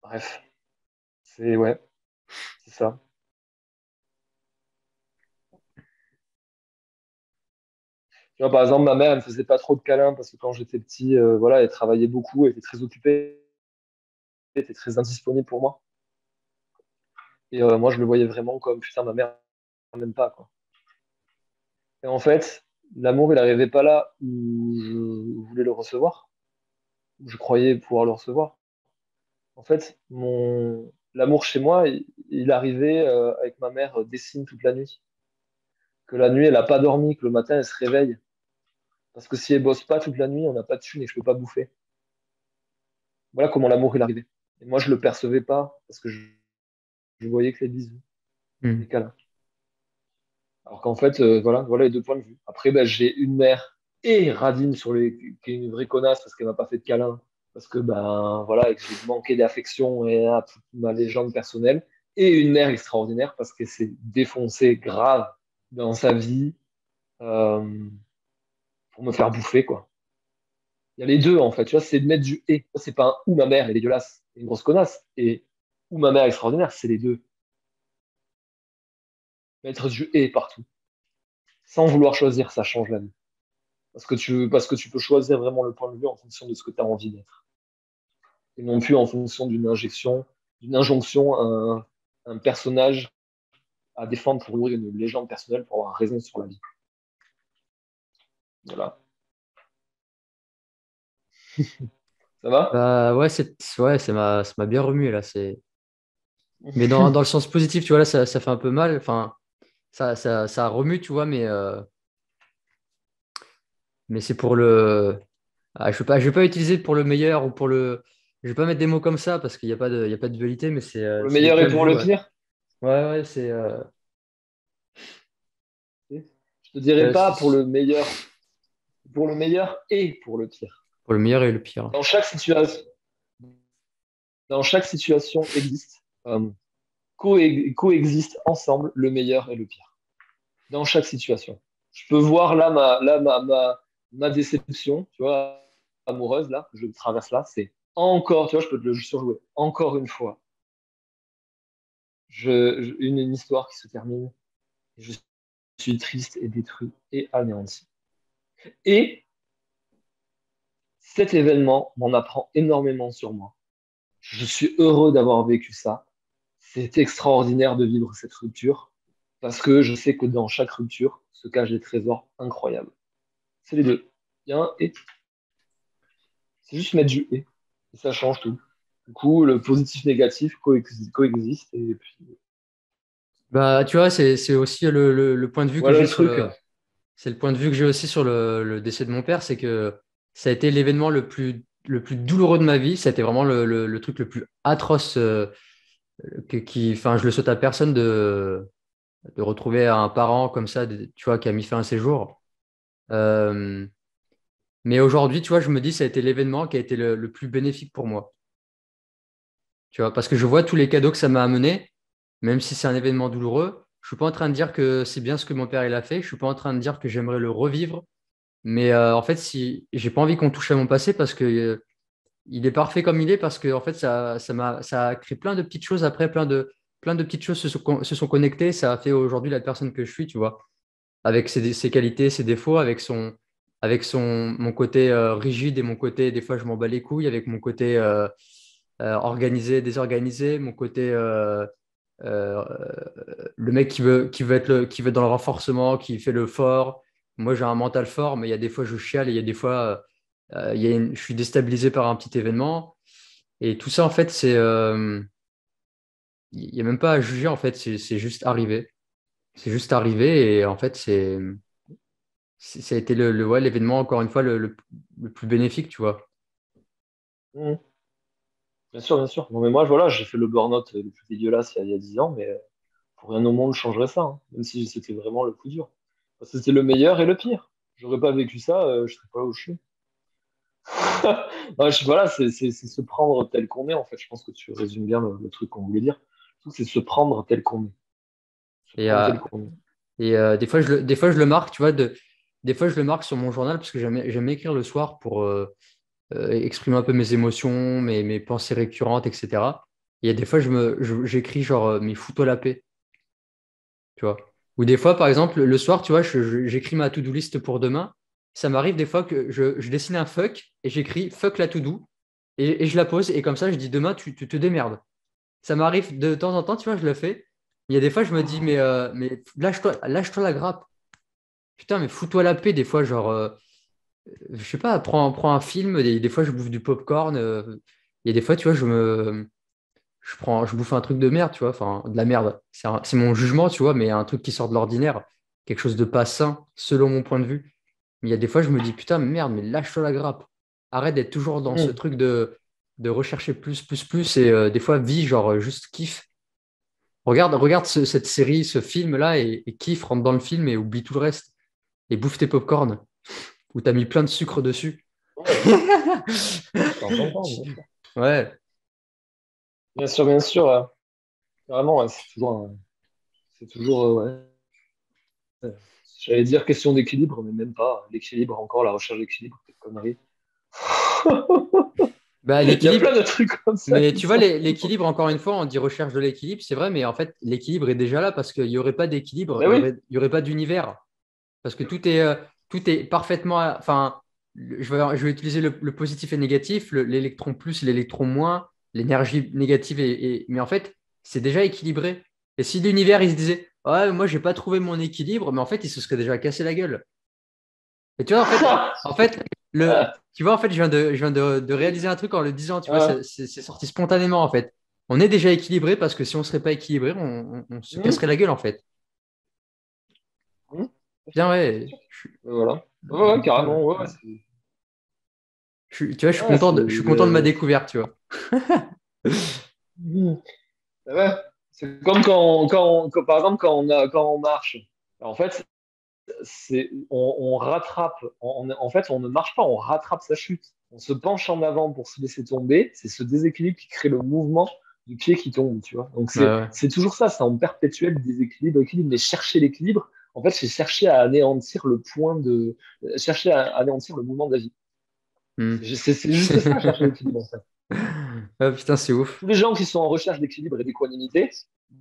bref. Ouais, c'est ça. Tu vois, par exemple, ma mère, elle me faisait pas trop de câlins parce que quand j'étais petit, voilà, elle travaillait beaucoup, elle était très occupée, elle était très indisponible pour moi. Et moi, je le voyais vraiment comme, putain, ma mère m'aime pas, quoi. Et en fait, l'amour, il n'arrivait pas là où je voulais le recevoir, où je croyais pouvoir le recevoir. En fait, l'amour chez moi, il arrivait avec ma mère dessine toute la nuit. Que la nuit, elle n'a pas dormi, que le matin, elle se réveille. Parce que si elle bosse pas toute la nuit, on n'a pas de thune et je peux pas bouffer. Voilà comment l'amour, il arrivait. Et moi, je le percevais pas parce que je voyais que les bisous, Hmm. les câlins. Alors qu'en fait, voilà les deux points de vue. Après, ben, j'ai une mère et radine qui est une vraie connasse parce qu'elle m'a pas fait de câlin, parce que ben voilà, et que j'ai manqué d'affection et toute ma légende personnelle, et une mère extraordinaire parce qu'elle s'est défoncée grave dans sa vie euh, pour me faire bouffer, quoi. Il y a les deux, en fait, tu vois, c'est de mettre du et. C'est pas un ou ma mère elle est dégueulasse, c'est une grosse connasse, et ou ma mère extraordinaire, c'est les deux. Mettre du et partout, sans vouloir choisir, ça change la vie. Parce que tu peux choisir vraiment le point de vue en fonction de ce que tu as envie d'être. Et non plus en fonction d'une injonction à un personnage à défendre pour nourrir une légende personnelle pour avoir raison sur la vie. Voilà. Ça va? Bah ouais, ouais, ça m'a bien remué là. Mais dans le sens positif, tu vois, là, ça fait un peu mal. Enfin, ça remue, tu vois, mais c'est pour le. Ah, je vais pas utiliser pour le meilleur ou pour le. Je vais pas mettre des mots comme ça parce qu'il y a pas de dualité, mais Pour le c'est des meilleur et points de pour vue, le ouais. pire? Ouais, ouais, Je te dirais pas pour c'est le meilleur, pour le meilleur et pour le pire. pour le meilleur et le pire. Dans chaque situation, dans chaque situation existe, coexistent ensemble le meilleur et le pire. Dans chaque situation. je peux voir là ma déception, tu vois, amoureuse, là, que je traverse là, c'est encore, tu vois, je peux te le surjouer. Encore une fois, une histoire qui se termine. Je suis triste et détruit et anéanti. Et cet événement m'en apprend énormément sur moi. Je suis heureux d'avoir vécu ça. C'est extraordinaire de vivre cette rupture parce que je sais que dans chaque rupture se cachent des trésors incroyables. C'est les deux. Il y a un et. C'est juste mettre du et. Et ça change tout. Du coup, le positif-négatif coexiste. Et puis, Bah, tu vois, c'est aussi le point de vue que voilà j'ai le sur truc. c'est le point de vue que j'ai aussi sur le décès de mon père, c'est que ça a été l'événement le plus douloureux de ma vie. Ça a été vraiment le truc le plus atroce enfin, je le souhaite à personne de retrouver un parent comme ça, tu vois, qui a mis fin à ses jours. Euh, mais aujourd'hui, tu vois, je me dis, ça a été l'événement qui a été le plus bénéfique pour moi. Tu vois, parce que je vois tous les cadeaux que ça m'a amené, même si c'est un événement douloureux. Je suis pas en train de dire que c'est bien ce que mon père il a fait. Je suis pas en train de dire que j'aimerais le revivre. Mais en fait, si j'ai pas envie qu'on touche à mon passé parce que il est parfait comme il est, parce que en fait, ça a créé plein de petites choses après, plein de petites choses se sont connectées. Ça a fait aujourd'hui la personne que je suis, tu vois, avec ses qualités, ses défauts, mon côté rigide et mon côté, des fois, je m'en bats les couilles, avec mon côté organisé, désorganisé, mon côté euh, le mec qui veut être dans le renforcement, qui fait le fort. Moi, j'ai un mental fort, mais il y a des fois, je chiale et il y a des fois, je suis déstabilisé par un petit événement. Et tout ça, en fait, il n'y a même pas à juger, en fait, c'est juste arrivé. C'est juste arrivé et en fait, ça a été ouais, l'événement, encore une fois, le plus bénéfique, tu vois. Mmh. Bien sûr, bien sûr. Non, mais moi, voilà, j'ai fait le burn-out le plus dégueulasse il y a 10 ans, mais pour rien au monde, je changerais ça, hein, même si c'était vraiment le plus dur. Parce que c'était le meilleur et le pire. J'aurais pas vécu ça, je serais pas là où je suis. Non, voilà, c'est se prendre tel qu'on est, en fait. Je pense que tu résumes bien le truc qu'on voulait dire. Tout, c'est se prendre tel qu'on est. Se Et, prendre euh, tel qu'on est. des fois, je le marque, tu vois, des fois, je le marque sur mon journal parce que j'aime écrire le soir pour exprimer un peu mes émotions, mes pensées récurrentes, etc. Et il y a des fois, j'écris genre, mais fous-toi la paix, tu vois. Ou des fois, par exemple, le soir, tu vois, j'écris ma to-do list pour demain. Ça m'arrive des fois que je dessine un fuck et j'écris fuck la to-do et je la pose et comme ça, je dis demain, tu te démerdes. Ça m'arrive de temps en temps, tu vois, je le fais. Il y a des fois, je me dis, mais lâche-toi la grappe. Putain, mais fous-toi la paix, des fois, genre, je sais pas, prends un film, des fois, je bouffe du popcorn. Il y a des fois, tu vois, je bouffe un truc de merde, tu vois, enfin, de la merde. C'est mon jugement, tu vois, mais un truc qui sort de l'ordinaire, quelque chose de pas sain, selon mon point de vue. Mais il y a des fois, je me dis, putain, merde, mais lâche-toi la grappe. Arrête d'être toujours dans ce Mmh. truc de rechercher plus, plus, plus, et des fois, vis, genre, juste kiffe. Regarde cette série, ce film-là, et kiffe, rentre dans le film et oublie tout le reste. Et bouffe tes popcorn, où t'as mis plein de sucre dessus. Ouais, de temps en temps, bien sûr. Ouais. Bien sûr, carrément, ouais, c'est toujours, ouais. J'allais dire question d'équilibre, mais même pas. L'équilibre, encore, la recherche d'équilibre, quelle connerie. Bah, Il y a plein l'équilibre, de trucs comme ça mais qui tu vois, sont. l'équilibre, encore une fois, on dit recherche de l'équilibre, c'est vrai, mais en fait, l'équilibre est déjà là parce qu'il n'y aurait pas d'équilibre, Mais oui. il y aurait pas d'univers. Parce que tout est parfaitement. Enfin, je vais utiliser le positif et négatif, l'électron plus, l'électron moins, l'énergie négative, mais en fait, c'est déjà équilibré. Et si l'univers, il se disait, ouais, moi, j'ai pas trouvé mon équilibre, mais en fait, il se serait déjà cassé la gueule. Et tu vois, en fait, tu vois, en fait, je viens de réaliser un truc en le disant, tu vois, c'est sorti spontanément, en fait. On est déjà équilibré parce que si on serait pas équilibré, on se Hum, casserait la gueule, en fait. hum, bien Bien, sûr, bien ouais, sûr. Voilà. Ouais, ouais, carrément, ouais, tu vois, ouais, je suis content de ma découverte, tu vois. hum. Ouais. C'est comme par exemple, quand on marche. En fait, on rattrape. En fait, on ne marche pas, on rattrape sa chute. On se penche en avant pour se laisser tomber. C'est ce déséquilibre qui crée le mouvement du pied qui tombe, tu vois. Donc, Ouais, ouais. c'est toujours ça, c'est en perpétuel déséquilibre, équilibre. Mais chercher l'équilibre, En fait, j'ai cherché à anéantir le point de, chercher à anéantir le mouvement de la vie. Hmm. C'est juste ça, chercher l'équilibre, en fait. Ah, putain, c'est ouf. Tous les gens qui sont en recherche d'équilibre et d'équanimité,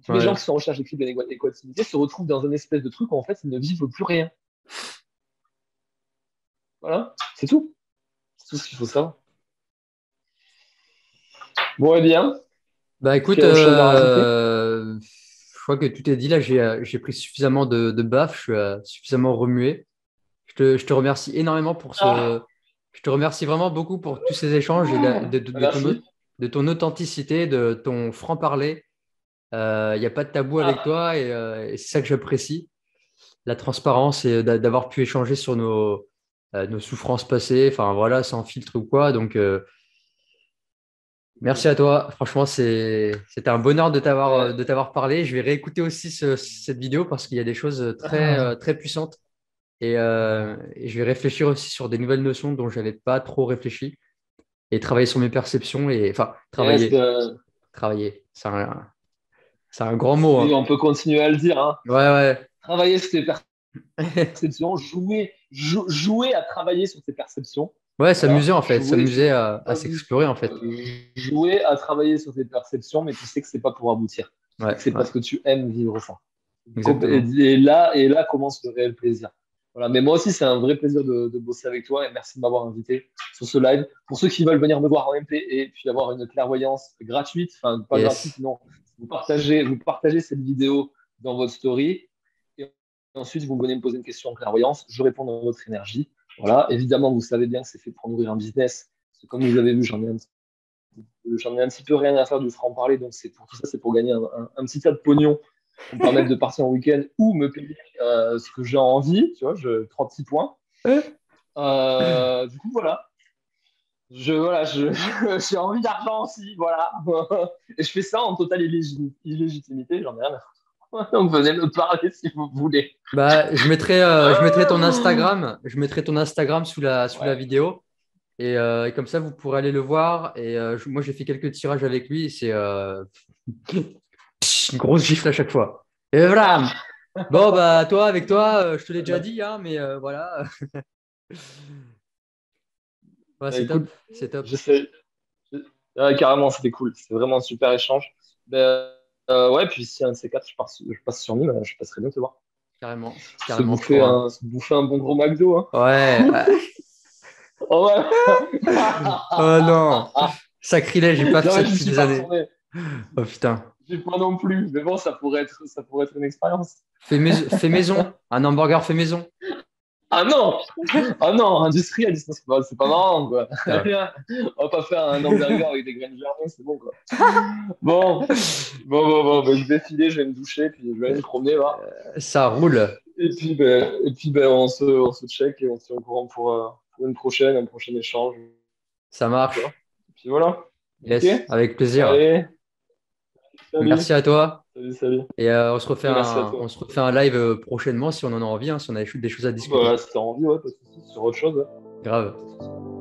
tous les gens Ouais. qui sont en recherche d'équilibre et d'équanimité se retrouvent dans un espèce de truc où en fait ils ne vivent plus rien. Voilà, c'est tout. C'est tout ce qu'il faut savoir. Bon, eh bien, Bah est-ce qu'il écoute, y a autre chose à rajouter? je crois que tout est dit là. J'ai pris suffisamment de baffes, je suis suffisamment remué. Je te remercie énormément pour ce. Ah, Je te remercie vraiment beaucoup pour tous ces échanges et merci. de ton authenticité, de ton franc-parler. Il n'y a pas de tabou avec Ah, toi et c'est ça que j'apprécie. La transparence et d'avoir pu échanger sur nos souffrances passées, enfin voilà, sans filtre ou quoi. Donc, c'est merci cool. à toi. Franchement, c'était un bonheur Ouais. de t'avoir parlé. Je vais réécouter aussi cette vidéo parce qu'il y a des choses Ah, très puissantes. Et je vais réfléchir aussi sur des nouvelles notions dont je n'avais pas trop réfléchi et travailler sur mes perceptions. Et, enfin, yes, travailler. C'est un grand mot, oui, hein. on peut continuer à le dire. Hein. Ouais, ouais. Travailler sur tes perceptions, jouer à travailler sur tes perceptions. Ouais, Voilà. s'amuser en fait. S'amuser à Euh, s'explorer en fait. jouer à travailler sur tes perceptions, mais tu sais que c'est pas pour aboutir. Tu sais Ouais, que c'est ouais, parce que tu aimes vivre ça. exactement. Et là commence le réel plaisir. Voilà. Mais moi aussi, c'est un vrai plaisir de bosser avec toi et merci de m'avoir invité sur ce live. Pour ceux qui veulent venir me voir en MP et puis avoir une clairvoyance gratuite, enfin pas gratuite, Yes. non, vous partagez cette vidéo dans votre story et ensuite vous venez me poser une question en clairvoyance, je réponds dans votre énergie. Voilà, évidemment, vous savez bien que c'est fait pour nourrir un business. Parce que comme vous avez vu, j'en ai un petit peu rien à faire du franc-parler, donc c'est pour tout ça, c'est pour gagner un petit tas de pognon pour me permettre de partir en week-end ou me payer ce que j'ai envie, tu vois, trois petits points. Du coup, voilà. J'ai envie d'argent aussi, voilà. Et je fais ça en totale illégitimité, j'en ai rien à foutre. Donc venez me parler si vous voulez. Bah, je mettrai ton Ah Instagram. Je mettrai ton Instagram sous la ouais. vidéo. Et comme ça, vous pourrez aller le voir. Moi, j'ai fait quelques tirages avec lui. C'est une grosse gifle à chaque fois. Et voilà. Ah. Bon, bah, avec toi, je te l'ai déjà dit, hein, mais voilà. Ouais, Bah, c'est top. écoute, C'est top. j'essaie. Ouais, carrément, c'était cool. C'était vraiment un super échange. Ben, ouais, puis si un de ces quatre, je passe sur Nîmes, je passerai bien te voir. Carrément. Carrément, Se bouffer un bon gros McDo, hein. Ouais. Oh, ouais. Oh non. Sacrilège, j'ai pas fait Non, ça mais je depuis suis des pas années. retourné. Oh putain. J'ai pas non plus. Mais bon, ça pourrait être une expérience. Fait maison. Un hamburger fait maison. Ah non! Ah non, industriel, c'est pas marrant, quoi. Putain. On va pas faire un hamburger avec des graines de jardin, c'est bon, quoi. Bon, ben, je vais filer, je vais me doucher, puis je vais aller me promener, là. Ça roule. Et puis ben, on se check et on se tient au courant pour une prochaine, un prochain échange. Ça Voilà. marche. Et puis voilà. Ok? Yes, avec plaisir. Allez, Merci salut. à toi. Salut. Et Merci à on toi. se refait un live prochainement si on en a envie, hein, si on a des choses à discuter. Bah, si t'as envie, ouais, pas de soucis, sur autre chose. Ouais. Grave. Pas de soucis.